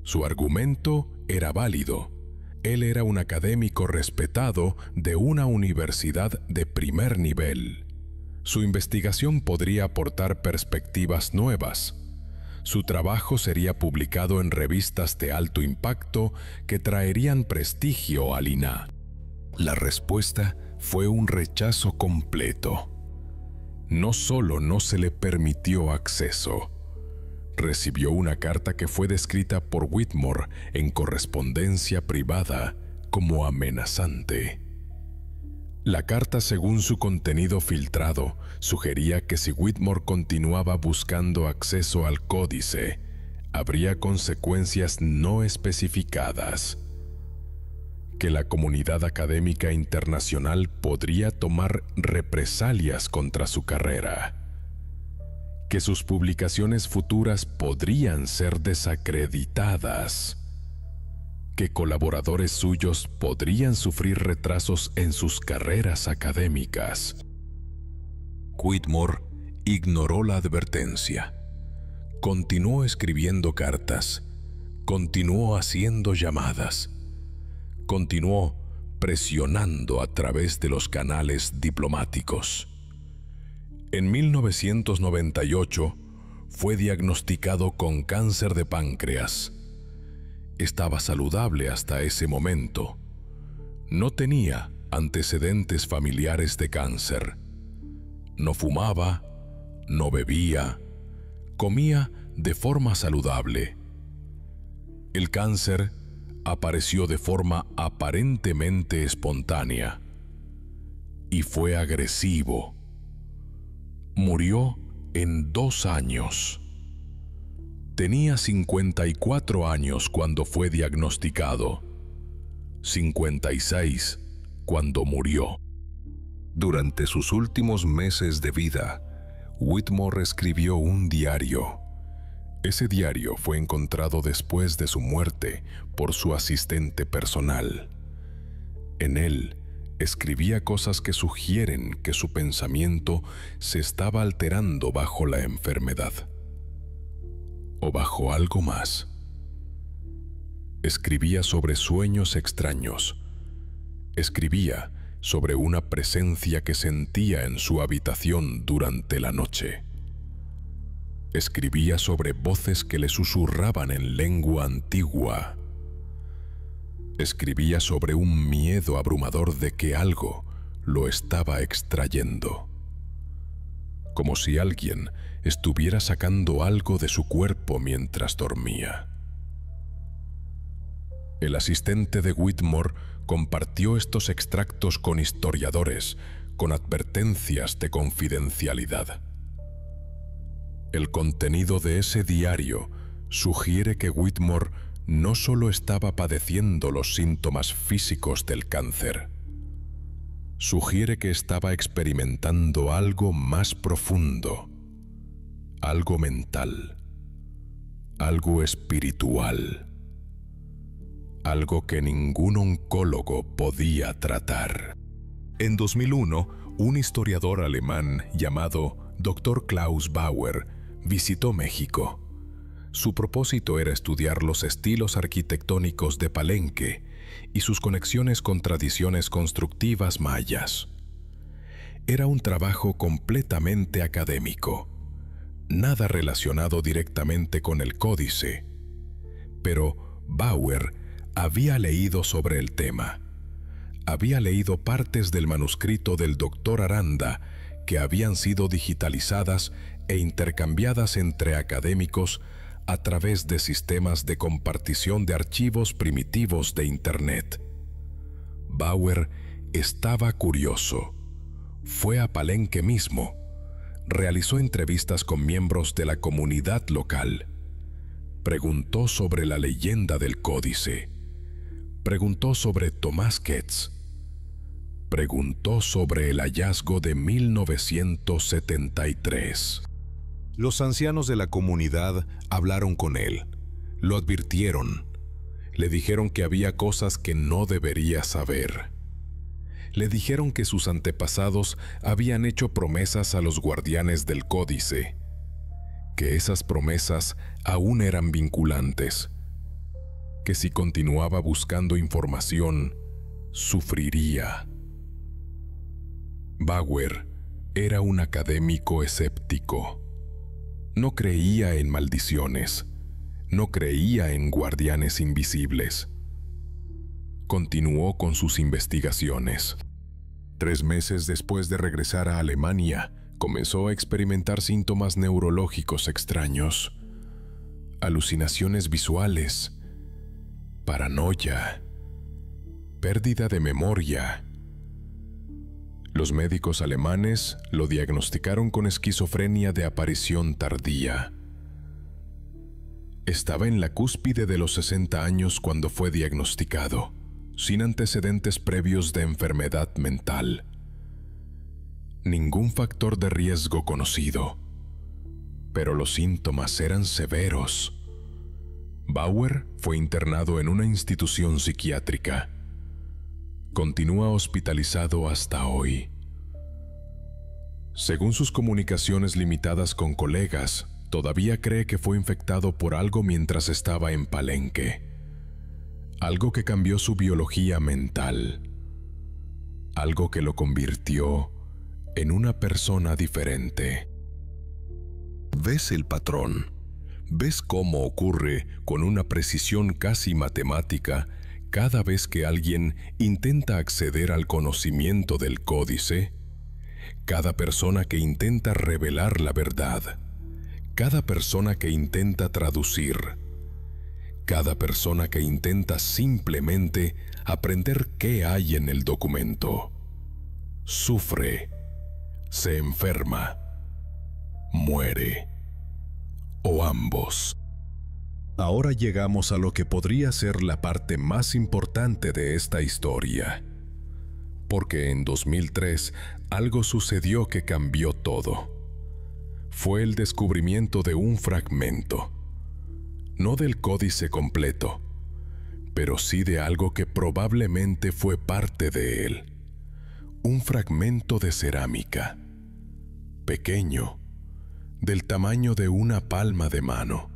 Su argumento era válido. Él era un académico respetado de una universidad de primer nivel. Su investigación podría aportar perspectivas nuevas. Su trabajo sería publicado en revistas de alto impacto que traerían prestigio al INAH. La respuesta fue un rechazo completo. No solo no se le permitió acceso, recibió una carta que fue descrita por Whitmore en correspondencia privada como amenazante. La carta, según su contenido filtrado, sugería que si Whitmore continuaba buscando acceso al códice, habría consecuencias no especificadas, que la comunidad académica internacional podría tomar represalias contra su carrera, que sus publicaciones futuras podrían ser desacreditadas, que colaboradores suyos podrían sufrir retrasos en sus carreras académicas. Whitmore ignoró la advertencia. Continuó escribiendo cartas, continuó haciendo llamadas, continuó presionando a través de los canales diplomáticos. En 1998 fue diagnosticado con cáncer de páncreas. Estaba saludable hasta ese momento. No tenía antecedentes familiares de cáncer. No fumaba, no bebía, comía de forma saludable. El cáncer apareció de forma aparentemente espontánea y fue agresivo. Murió en 2 años. Tenía 54 años cuando fue diagnosticado, 56 cuando murió. Durante sus últimos meses de vida, Whitmore escribió un diario. Ese diario fue encontrado después de su muerte por su asistente personal. En él, escribía cosas que sugieren que su pensamiento se estaba alterando bajo la enfermedad. O bajo algo más. Escribía sobre sueños extraños. Escribía sobre una presencia que sentía en su habitación durante la noche. Escribía sobre voces que le susurraban en lengua antigua. Escribía sobre un miedo abrumador de que algo lo estaba extrayendo. Como si alguien estuviera sacando algo de su cuerpo mientras dormía. El asistente de Whitmore compartió estos extractos con historiadores, con advertencias de confidencialidad. El contenido de ese diario sugiere que Whitmore no solo estaba padeciendo los síntomas físicos del cáncer, sugiere que estaba experimentando algo más profundo, algo mental, algo espiritual, algo que ningún oncólogo podía tratar. En 2001, un historiador alemán llamado Dr. Klaus Bauer visitó México. Su propósito era estudiar los estilos arquitectónicos de Palenque y sus conexiones con tradiciones constructivas mayas. Era un trabajo completamente académico, nada relacionado directamente con el códice, pero Bauer había leído sobre el tema. Había leído partes del manuscrito del Dr. Aranda que habían sido digitalizadas e intercambiadas entre académicos a través de sistemas de compartición de archivos primitivos de Internet. Bauer estaba curioso. Fue a Palenque mismo. Realizó entrevistas con miembros de la comunidad local. Preguntó sobre la leyenda del códice. Preguntó sobre Tomás Ketz. Preguntó sobre el hallazgo de 1973. Los ancianos de la comunidad hablaron con él, lo advirtieron, le dijeron que había cosas que no debería saber. Le dijeron que sus antepasados habían hecho promesas a los guardianes del códice, que esas promesas aún eran vinculantes, que si continuaba buscando información, sufriría. Bauer era un académico escéptico. No creía en maldiciones, no creía en guardianes invisibles. Continuó con sus investigaciones. 3 meses después de regresar a Alemania, comenzó a experimentar síntomas neurológicos extraños, alucinaciones visuales, paranoia, pérdida de memoria. Los médicos alemanes lo diagnosticaron con esquizofrenia de aparición tardía. Estaba en la cúspide de los 60 años cuando fue diagnosticado, sin antecedentes previos de enfermedad mental. Ningún factor de riesgo conocido, pero los síntomas eran severos. Bauer fue internado en una institución psiquiátrica. Continúa hospitalizado hasta hoy. Según sus comunicaciones limitadas con colegas, todavía cree que fue infectado por algo mientras estaba en Palenque. Algo que cambió su biología mental. Algo que lo convirtió en una persona diferente. ¿Ves el patrón? ¿Ves cómo ocurre con una precisión casi matemática cada vez que alguien intenta acceder al conocimiento del códice? Cada persona que intenta revelar la verdad, cada persona que intenta traducir, cada persona que intenta simplemente aprender qué hay en el documento, sufre, se enferma, muere, o ambos. Ahora llegamos a lo que podría ser la parte más importante de esta historia, porque en 2003 algo sucedió que cambió todo. Fue el descubrimiento de un fragmento, no del códice completo, pero sí de algo que probablemente fue parte de él. Un fragmento de cerámica, pequeño, del tamaño de una palma de mano,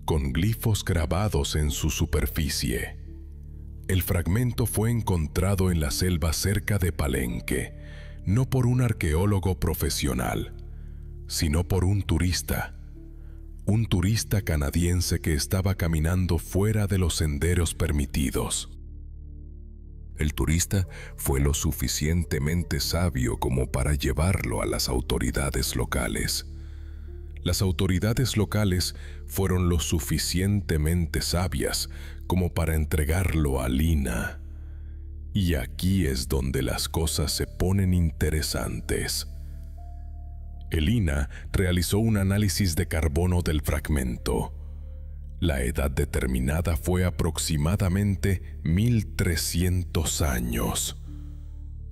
con glifos grabados en su superficie. El fragmento fue encontrado en la selva cerca de Palenque, no por un arqueólogo profesional, sino por un turista canadiense que estaba caminando fuera de los senderos permitidos. El turista fue lo suficientemente sabio como para llevarlo a las autoridades locales. Las autoridades locales fueron lo suficientemente sabias como para entregarlo a Lina. Y aquí es donde las cosas se ponen interesantes. Lina realizó un análisis de carbono del fragmento. La edad determinada fue aproximadamente 1300 años,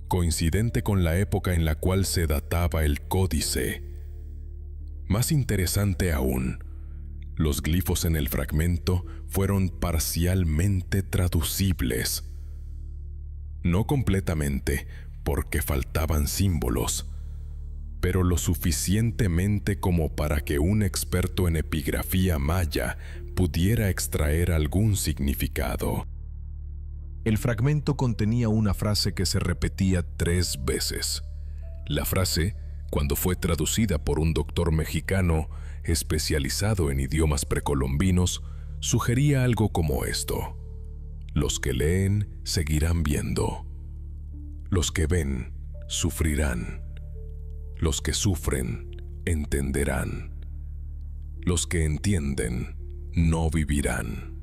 coincidente con la época en la cual se databa el códice. Más interesante aún, los glifos en el fragmento fueron parcialmente traducibles. No completamente, porque faltaban símbolos, pero lo suficientemente como para que un experto en epigrafía maya pudiera extraer algún significado. El fragmento contenía una frase que se repetía 3 veces. La frase, cuando fue traducida por un doctor mexicano especializado en idiomas precolombinos, sugería algo como esto: los que leen seguirán viendo, los que ven sufrirán, los que sufren entenderán, los que entienden no vivirán.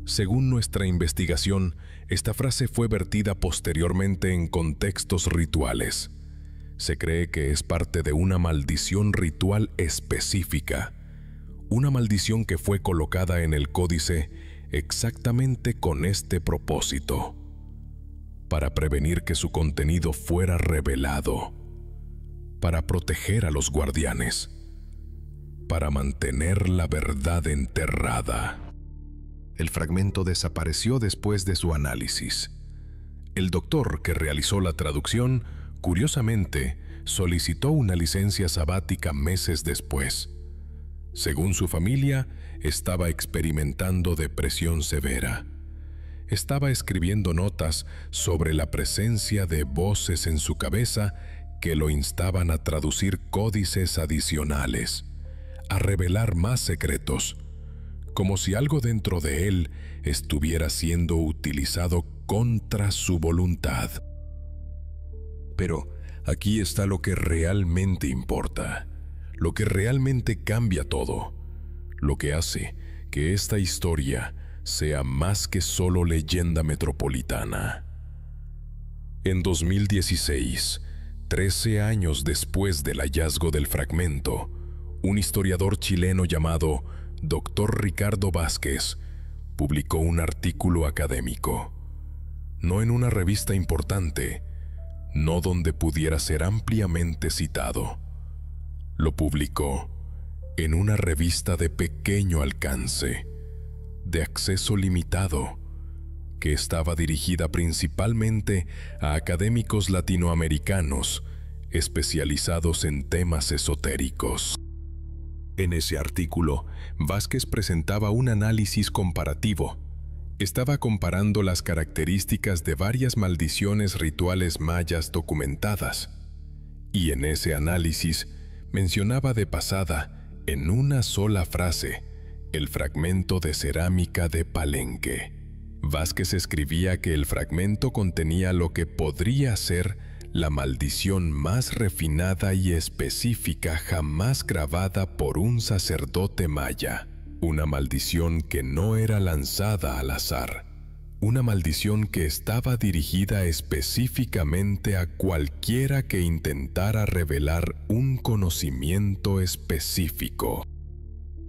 Según nuestra investigación, esta frase fue vertida posteriormente en contextos rituales. Se cree que es parte de una maldición ritual específica, una maldición que fue colocada en el códice exactamente con este propósito, para prevenir que su contenido fuera revelado. para proteger a los guardianes, para mantener la verdad enterrada. El fragmento desapareció después de su análisis. El doctor que realizó la traducción, curiosamente, solicitó una licencia sabática meses después. Según su familia, estaba experimentando depresión severa. Estaba escribiendo notas sobre la presencia de voces en su cabeza que lo instaban a traducir códices adicionales, a revelar más secretos, como si algo dentro de él estuviera siendo utilizado contra su voluntad. Pero aquí está lo que realmente importa, lo que realmente cambia todo, lo que hace que esta historia sea más que solo leyenda metropolitana. En 2016, 13 años después del hallazgo del fragmento, un historiador chileno llamado Dr. Ricardo Vázquez publicó un artículo académico, no en una revista importante, no donde pudiera ser ampliamente citado. Lo publicó en una revista de pequeño alcance, de acceso limitado, que estaba dirigida principalmente a académicos latinoamericanos especializados en temas esotéricos. En ese artículo, Vázquez presentaba un análisis comparativo. Estaba comparando las características de varias maldiciones rituales mayas documentadas, y en ese análisis mencionaba de pasada, en una sola frase, el fragmento de cerámica de Palenque. Vázquez escribía que el fragmento contenía lo que podría ser la maldición más refinada y específica jamás grabada por un sacerdote maya. Una maldición que no era lanzada al azar. Una maldición que estaba dirigida específicamente a cualquiera que intentara revelar un conocimiento específico.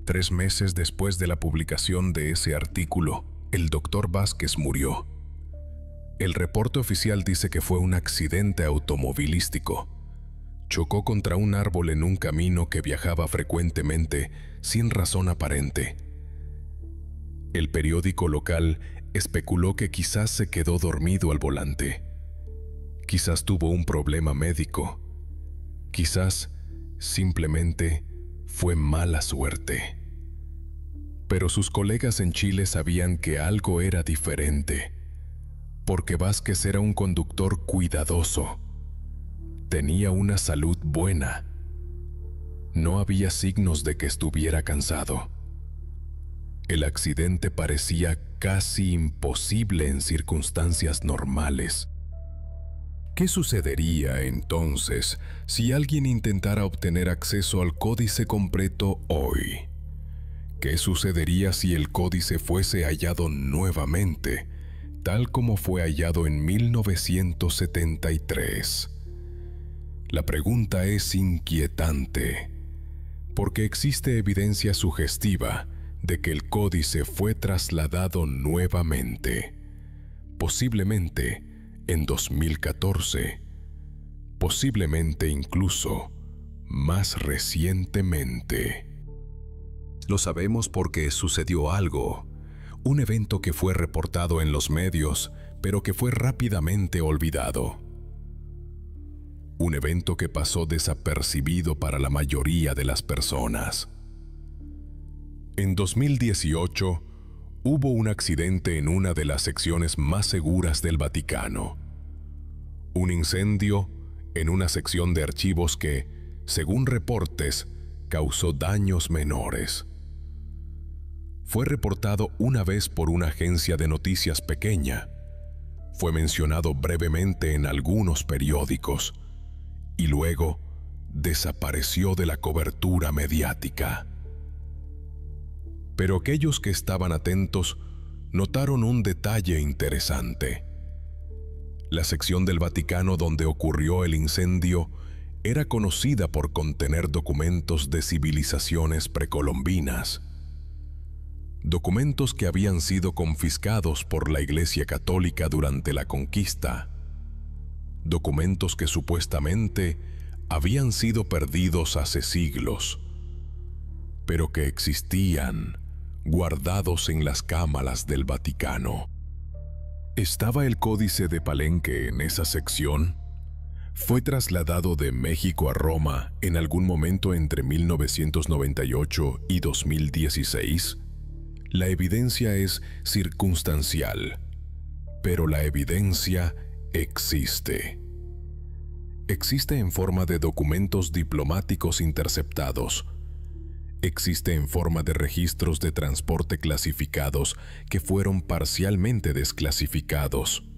3 meses después de la publicación de ese artículo, el Dr. Vázquez murió. El reporte oficial dice que fue un accidente automovilístico. Chocó contra un árbol en un camino que viajaba frecuentemente, sin razón aparente. El periódico local especuló que quizás se quedó dormido al volante. Quizás tuvo un problema médico. Quizás simplemente fue mala suerte. Pero sus colegas en Chile sabían que algo era diferente, porque Vázquez era un conductor cuidadoso. Tenía una salud buena. No había signos de que estuviera cansado. El accidente parecía casi imposible en circunstancias normales. ¿Qué sucedería entonces si alguien intentara obtener acceso al códice completo hoy? ¿Qué sucedería si el códice fuese hallado nuevamente, tal como fue hallado en 1973? La pregunta es inquietante, porque existe evidencia sugestiva de que el códice fue trasladado nuevamente, posiblemente en 2014, posiblemente incluso más recientemente. Lo sabemos porque sucedió algo, un evento que fue reportado en los medios, pero que fue rápidamente olvidado. Un evento que pasó desapercibido para la mayoría de las personas. En 2018, hubo un accidente en una de las secciones más seguras del Vaticano. Un incendio en una sección de archivos que, según reportes, causó daños menores. Fue reportado una vez por una agencia de noticias pequeña. Fue mencionado brevemente en algunos periódicos y luego desapareció de la cobertura mediática. Pero aquellos que estaban atentos notaron un detalle interesante. La sección del Vaticano donde ocurrió el incendio era conocida por contener documentos de civilizaciones precolombinas. Documentos que habían sido confiscados por la Iglesia Católica durante la conquista. Documentos que supuestamente habían sido perdidos hace siglos, pero que existían guardados en las cámaras del Vaticano. ¿Estaba el Códice de Palenque en esa sección? ¿Fue trasladado de México a Roma en algún momento entre 1998 y 2016? La evidencia es circunstancial, pero la evidencia existe. Existe en forma de documentos diplomáticos interceptados. Existe en forma de registros de transporte clasificados que fueron parcialmente desclasificados.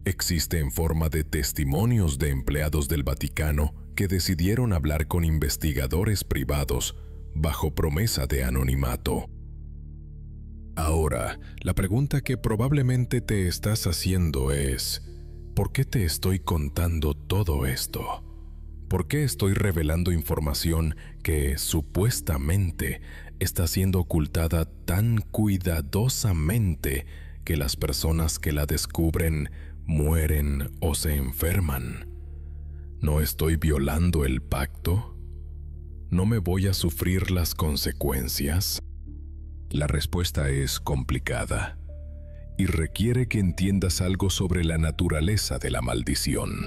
Existe en forma de testimonios de empleados del Vaticano que decidieron hablar con investigadores privados bajo promesa de anonimato. Ahora, la pregunta que probablemente te estás haciendo es: ¿por qué te estoy contando todo esto? ¿Por qué estoy revelando información que supuestamente está siendo ocultada tan cuidadosamente que las personas que la descubren mueren o se enferman? ¿No estoy violando el pacto? ¿No me voy a sufrir las consecuencias? La respuesta es complicada y requiere que entiendas algo sobre la naturaleza de la maldición.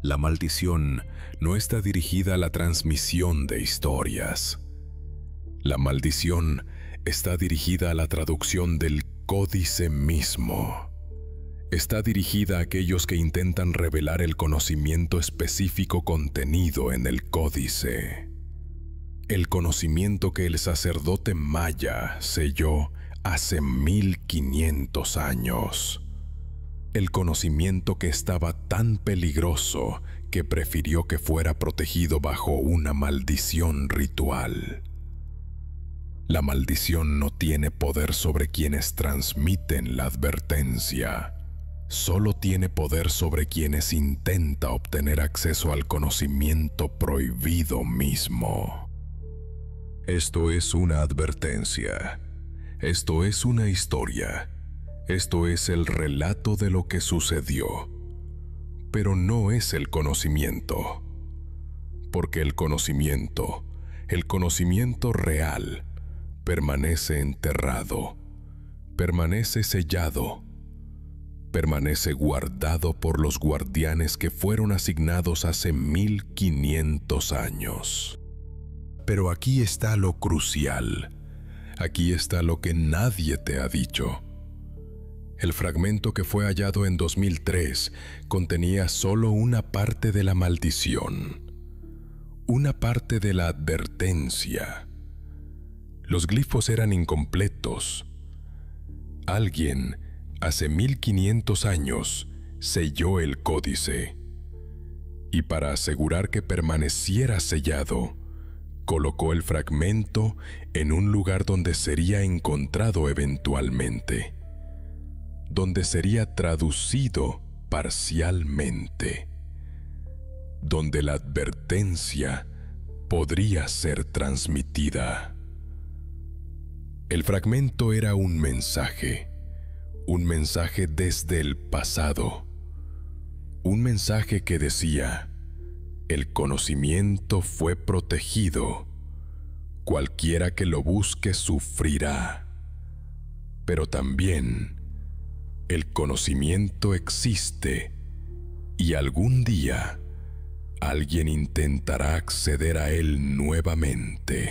La maldición no está dirigida a la transmisión de historias. La maldición está dirigida a la traducción del códice mismo. Está dirigida a aquellos que intentan revelar el conocimiento específico contenido en el códice. El conocimiento que el sacerdote maya selló hace 1500 años. El conocimiento que estaba tan peligroso que prefirió que fuera protegido bajo una maldición ritual. La maldición no tiene poder sobre quienes transmiten la advertencia. Solo tiene poder sobre quienes intenta obtener acceso al conocimiento prohibido mismo. Esto es una advertencia. Esto es una historia. Esto es el relato de lo que sucedió, pero no es el conocimiento, porque el conocimiento real, permanece enterrado, permanece sellado, permanece guardado por los guardianes que fueron asignados hace 1500 años. Pero aquí está lo crucial, aquí está lo que nadie te ha dicho. El fragmento que fue hallado en 2003 contenía solo una parte de la maldición, una parte de la advertencia. Los glifos eran incompletos. Alguien, hace 1500 años, selló el códice, y para asegurar que permaneciera sellado, colocó el fragmento en un lugar donde sería encontrado eventualmente, donde sería traducido parcialmente, donde la advertencia podría ser transmitida. El fragmento era un mensaje desde el pasado, un mensaje que decía: el conocimiento fue protegido, cualquiera que lo busque sufrirá, pero también el conocimiento existe y algún día alguien intentará acceder a él nuevamente.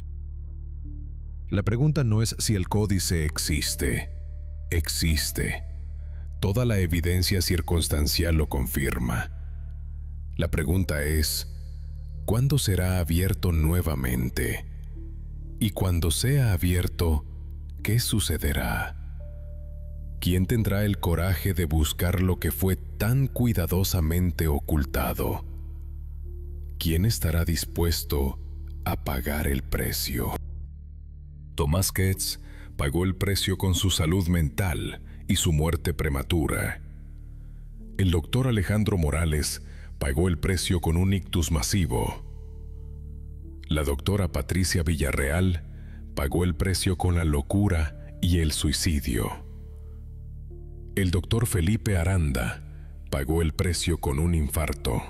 La pregunta no es si el códice existe. Existe. Toda la evidencia circunstancial lo confirma. La pregunta es: ¿cuándo será abierto nuevamente? Y cuando sea abierto, ¿qué sucederá? ¿Quién tendrá el coraje de buscar lo que fue tan cuidadosamente ocultado? ¿Quién estará dispuesto a pagar el precio? Thomas Ketz pagó el precio con su salud mental y su muerte prematura. El doctor Alejandro Morales pagó el precio con un ictus masivo. La doctora Patricia Villarreal pagó el precio con la locura y el suicidio. El doctor Felipe Aranda pagó el precio con un infarto.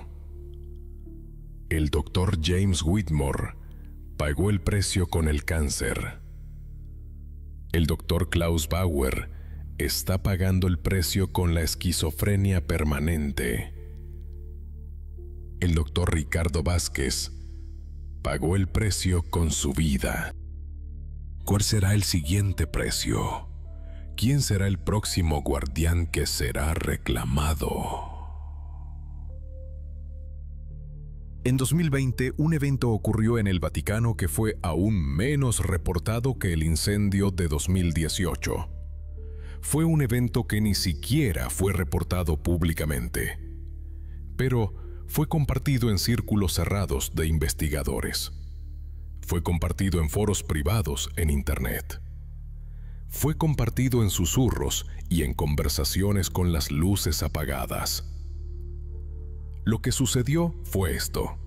El doctor James Whitmore pagó el precio con el cáncer. El doctor Klaus Bauer está pagando el precio con la esquizofrenia permanente. El doctor Ricardo Vázquez pagó el precio con su vida. ¿Cuál será el siguiente precio? ¿Quién será el próximo guardián que será reclamado? En 2020, un evento ocurrió en el Vaticano que fue aún menos reportado que el incendio de 2018. Fue un evento que ni siquiera fue reportado públicamente, pero fue compartido en círculos cerrados de investigadores. Fue compartido en foros privados en Internet. Fue compartido en susurros y en conversaciones con las luces apagadas. Lo que sucedió fue esto.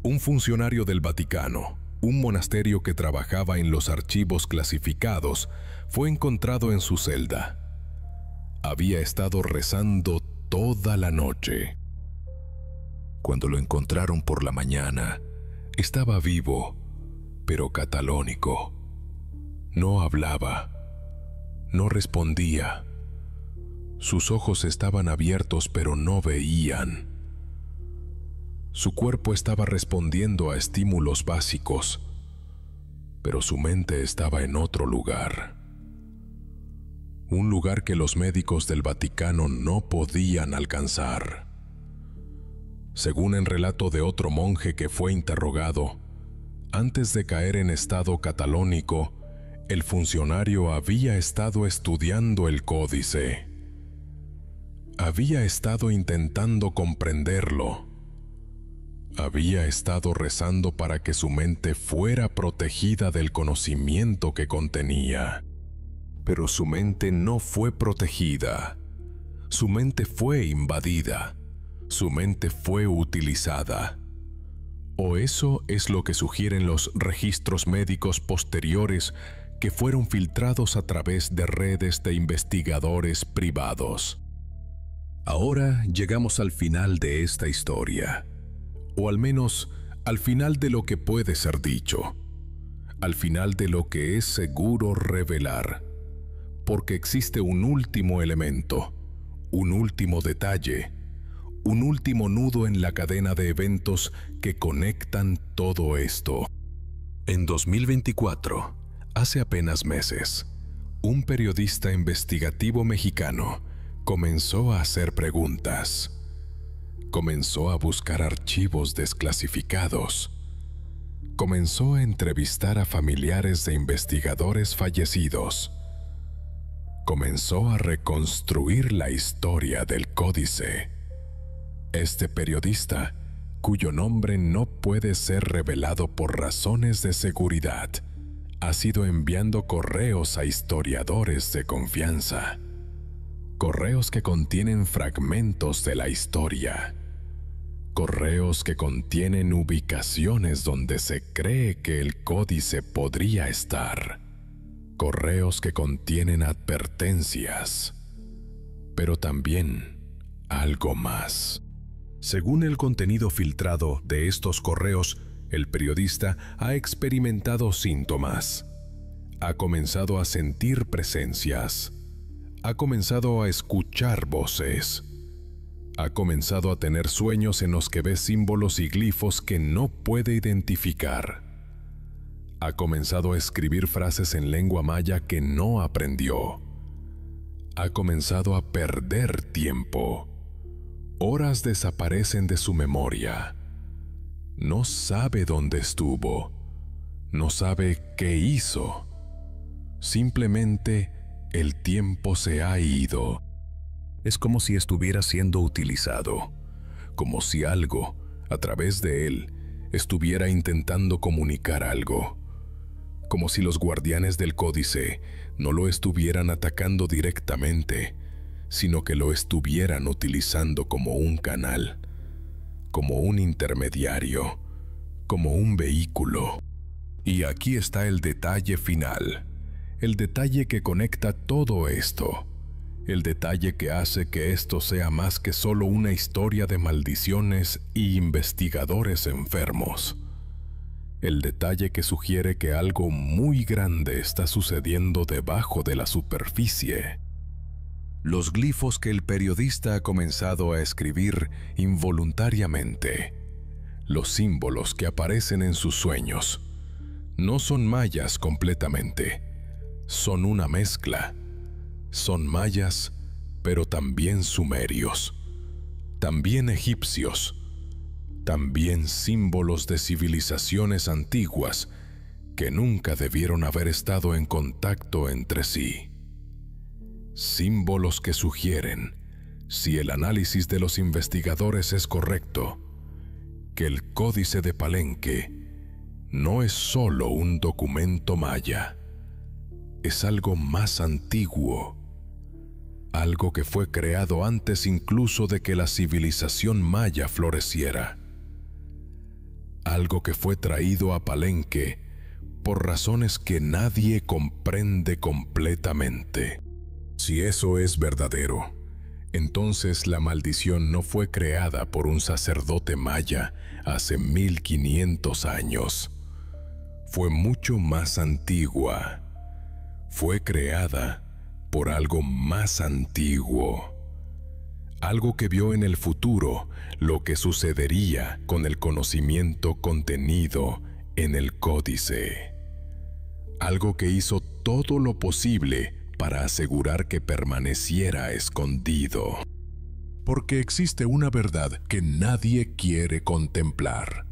Un funcionario del Vaticano, un monasterio que trabajaba en los archivos clasificados, fue encontrado en su celda. Había estado rezando toda la noche. Cuando lo encontraron por la mañana, estaba vivo, pero catalónico. No hablaba, no respondía. Sus ojos estaban abiertos, pero no veían. Su cuerpo estaba respondiendo a estímulos básicos, pero su mente estaba en otro lugar. Un lugar que los médicos del Vaticano no podían alcanzar. Según el relato de otro monje que fue interrogado, antes de caer en estado catalónico, el funcionario había estado estudiando el códice. Había estado intentando comprenderlo. Había estado rezando para que su mente fuera protegida del conocimiento que contenía. Pero su mente no fue protegida. Su mente fue invadida. Su mente fue utilizada. O eso es lo que sugieren los registros médicos posteriores que fueron filtrados a través de redes de investigadores privados. Ahora llegamos al final de esta historia. O al menos al final de lo que puede ser dicho, al final de lo que es seguro revelar, porque existe un último elemento, un último detalle, un último nudo en la cadena de eventos que conectan todo esto. En 2024, hace apenas meses, un periodista investigativo mexicano comenzó a hacer preguntas. Comenzó a buscar archivos desclasificados. Comenzó a entrevistar a familiares de investigadores fallecidos. Comenzó a reconstruir la historia del códice. Este periodista, cuyo nombre no puede ser revelado por razones de seguridad, ha sido enviando correos a historiadores de confianza. Correos que contienen fragmentos de la historia. Correos que contienen ubicaciones donde se cree que el códice podría estar. Correos que contienen advertencias. Pero también algo más. Según el contenido filtrado de estos correos, el periodista ha experimentado síntomas. Ha comenzado a sentir presencias. Ha comenzado a escuchar voces. Ha comenzado a tener sueños en los que ve símbolos y glifos que no puede identificar. Ha comenzado a escribir frases en lengua maya que no aprendió. Ha comenzado a perder tiempo. Horas desaparecen de su memoria. No sabe dónde estuvo. No sabe qué hizo. Simplemente el tiempo se ha ido. Es como si estuviera siendo utilizado, como si algo, a través de él, estuviera intentando comunicar algo, como si los guardianes del códice no lo estuvieran atacando directamente, sino que lo estuvieran utilizando como un canal, como un intermediario, como un vehículo. Y aquí está el detalle final, el detalle que conecta todo esto, el detalle que hace que esto sea más que solo una historia de maldiciones y investigadores enfermos. El detalle que sugiere que algo muy grande está sucediendo debajo de la superficie. Los glifos que el periodista ha comenzado a escribir involuntariamente, los símbolos que aparecen en sus sueños, no son mayas completamente, son una mezcla. Son mayas, pero también sumerios, también egipcios, también símbolos de civilizaciones antiguas que nunca debieron haber estado en contacto entre sí. Símbolos que sugieren, si el análisis de los investigadores es correcto, que el Códice de Palenque no es solo un documento maya, es algo más antiguo, algo que fue creado antes incluso de que la civilización maya floreciera, algo que fue traído a Palenque por razones que nadie comprende completamente. Si eso es verdadero, entonces la maldición no fue creada por un sacerdote maya hace 1500 años. Fue mucho más antigua. Fue creada por algo más antiguo. Algo que vio en el futuro lo que sucedería con el conocimiento contenido en el códice. Algo que hizo todo lo posible para asegurar que permaneciera escondido. Porque existe una verdad que nadie quiere contemplar.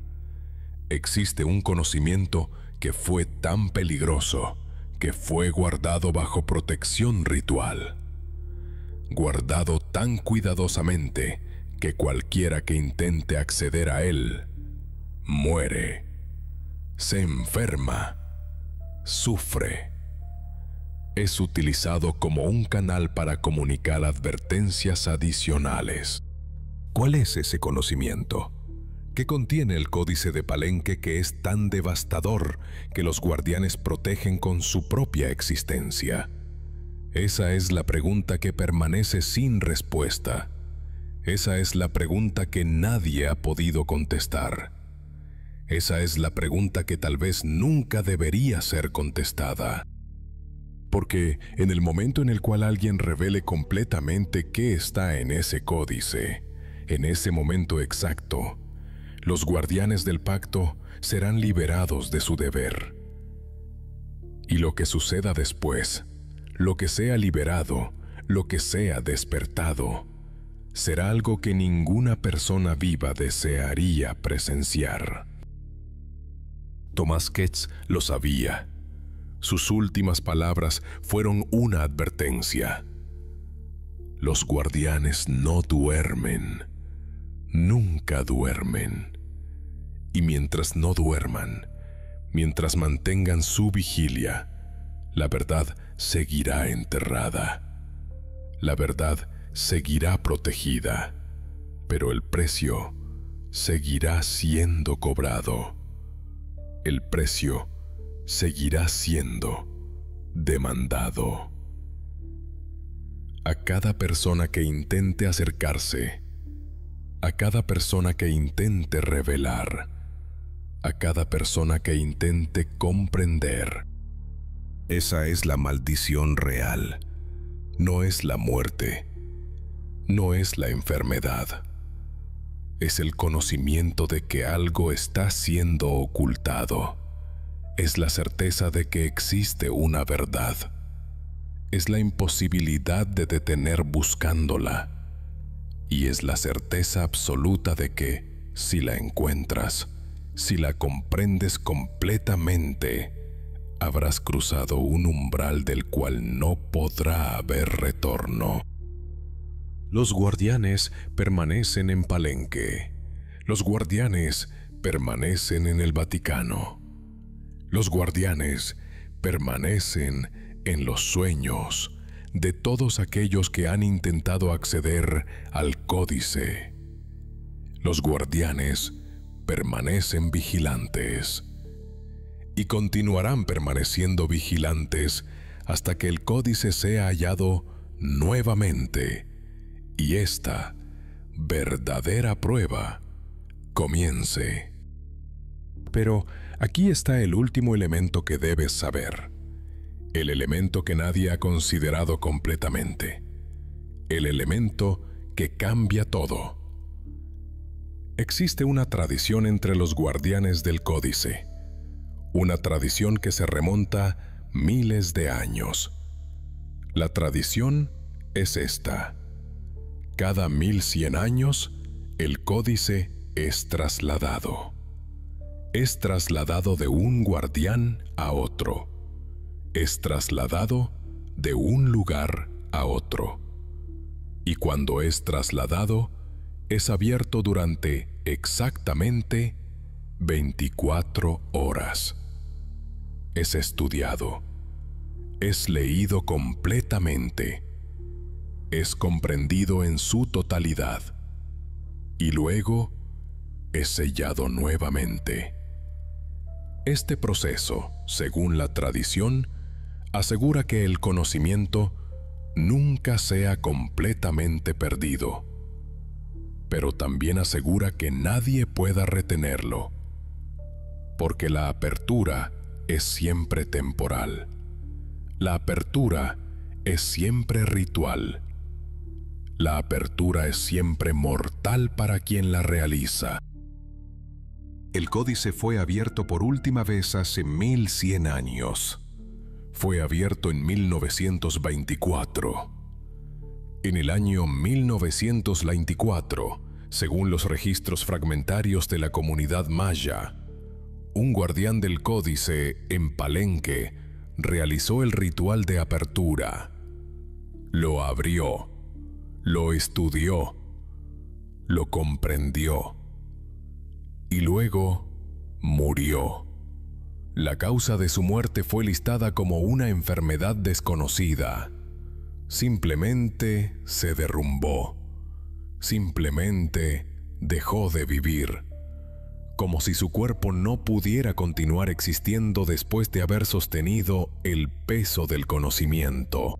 Existe un conocimiento que fue tan peligroso que fue guardado bajo protección ritual. Guardado tan cuidadosamente que cualquiera que intente acceder a él, muere, se enferma, sufre. Es utilizado como un canal para comunicar advertencias adicionales. ¿Cuál es ese conocimiento? ¿Qué contiene el Códice de Palenque que es tan devastador que los guardianes protegen con su propia existencia? Esa es la pregunta que permanece sin respuesta. Esa es la pregunta que nadie ha podido contestar. Esa es la pregunta que tal vez nunca debería ser contestada. Porque en el momento en el cual alguien revele completamente qué está en ese códice, en ese momento exacto, los guardianes del pacto serán liberados de su deber. Y lo que suceda después, lo que sea liberado, lo que sea despertado, será algo que ninguna persona viva desearía presenciar. Tomás Ketz lo sabía. Sus últimas palabras fueron una advertencia. Los guardianes no duermen, nunca duermen. Y mientras no duerman, mientras mantengan su vigilia, la verdad seguirá enterrada. La verdad seguirá protegida, pero el precio seguirá siendo cobrado. El precio seguirá siendo demandado. A cada persona que intente acercarse, a cada persona que intente revelar, a cada persona que intente comprender. Esa es la maldición real. No es la muerte, no es la enfermedad. Es el conocimiento de que algo está siendo ocultado. Es la certeza de que existe una verdad. Es la imposibilidad de detener buscándola. Y es la certeza absoluta de que, si la encuentras, si la comprendes completamente, habrás cruzado un umbral del cual no podrá haber retorno. Los guardianes permanecen en Palenque. Los guardianes permanecen en el Vaticano. Los guardianes permanecen en los sueños de todos aquellos que han intentado acceder al códice. Los guardianes permanecen vigilantes y continuarán permaneciendo vigilantes hasta que el códice sea hallado nuevamente, y esta verdadera prueba comience. Pero aquí está el último elemento que debes saber, el elemento que nadie ha considerado completamente, el elemento que cambia todo. Existe una tradición entre los guardianes del códice, una tradición que se remonta miles de años. La tradición es esta: cada 1100 años, el códice es trasladado. Es trasladado de un guardián a otro. Es trasladado de un lugar a otro. Y cuando es trasladado, es abierto durante exactamente 24 horas. Es estudiado. Es leído completamente. Es comprendido en su totalidad. Y luego es sellado nuevamente. Este proceso, según la tradición, asegura que el conocimiento nunca sea completamente perdido, pero también asegura que nadie pueda retenerlo, porque la apertura es siempre temporal. La apertura es siempre ritual. La apertura es siempre mortal para quien la realiza. El códice fue abierto por última vez hace 1100 años. Fue abierto en 1924. En el año 1924, según los registros fragmentarios de la comunidad maya, un guardián del códice en Palenque realizó el ritual de apertura. Lo abrió, lo estudió, lo comprendió y luego murió. La causa de su muerte fue listada como una enfermedad desconocida. Simplemente se derrumbó. Simplemente dejó de vivir, como si su cuerpo no pudiera continuar existiendo después de haber sostenido el peso del conocimiento.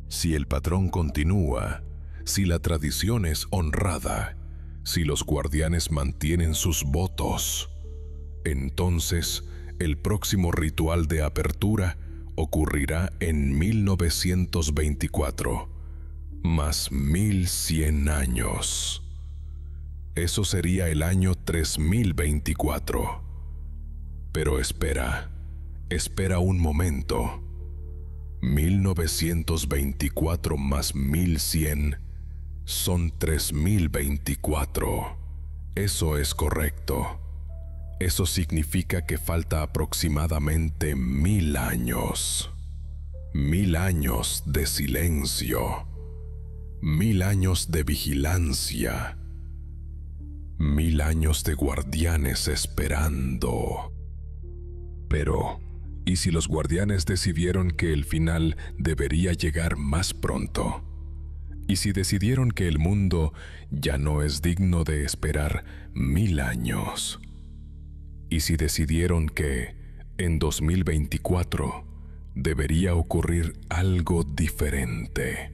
Si el patrón continúa, si la tradición es honrada, si los guardianes mantienen sus votos, entonces el próximo ritual de apertura ocurrirá en 1924, más 1100 años. Eso sería el año 3024. Pero espera un momento. 1924 más 1100 son 3024. Eso es correcto. Eso significa que falta aproximadamente 1000 años. 1000 años de silencio. 1000 años de vigilancia. 1000 años de guardianes esperando. Pero, ¿y si los guardianes decidieron que el final debería llegar más pronto? ¿Y si decidieron que el mundo ya no es digno de esperar 1000 años? ¿Y si decidieron que en 2024 debería ocurrir algo diferente?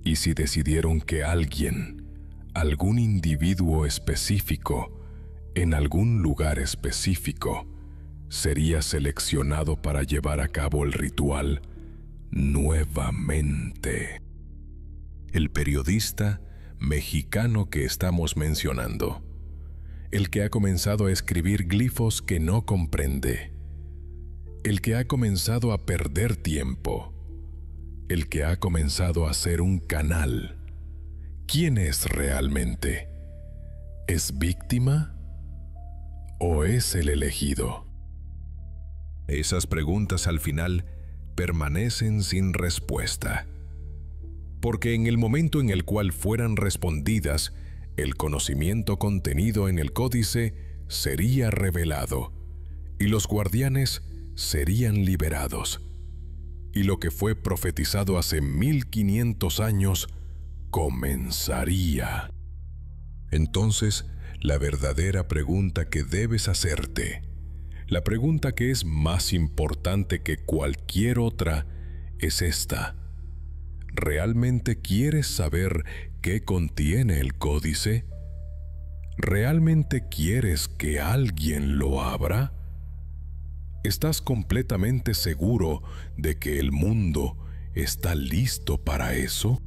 ¿Y si decidieron que alguien, algún individuo específico, en algún lugar específico, sería seleccionado para llevar a cabo el ritual nuevamente? El periodista mexicano que estamos mencionando, el que ha comenzado a escribir glifos que no comprende, el que ha comenzado a perder tiempo, el que ha comenzado a ser un canal. ¿Quién es realmente? ¿Es víctima o es el elegido? Esas preguntas al final permanecen sin respuesta, porque en el momento en el cual fueran respondidas, el conocimiento contenido en el códice sería revelado y los guardianes serían liberados, y lo que fue profetizado hace 1500 años comenzaría. Entonces, la verdadera pregunta que debes hacerte, la pregunta que es más importante que cualquier otra, es esta: ¿Realmente quieres saber qué contiene el códice? ¿Realmente quieres que alguien lo abra? ¿Estás completamente seguro de que el mundo está listo para eso?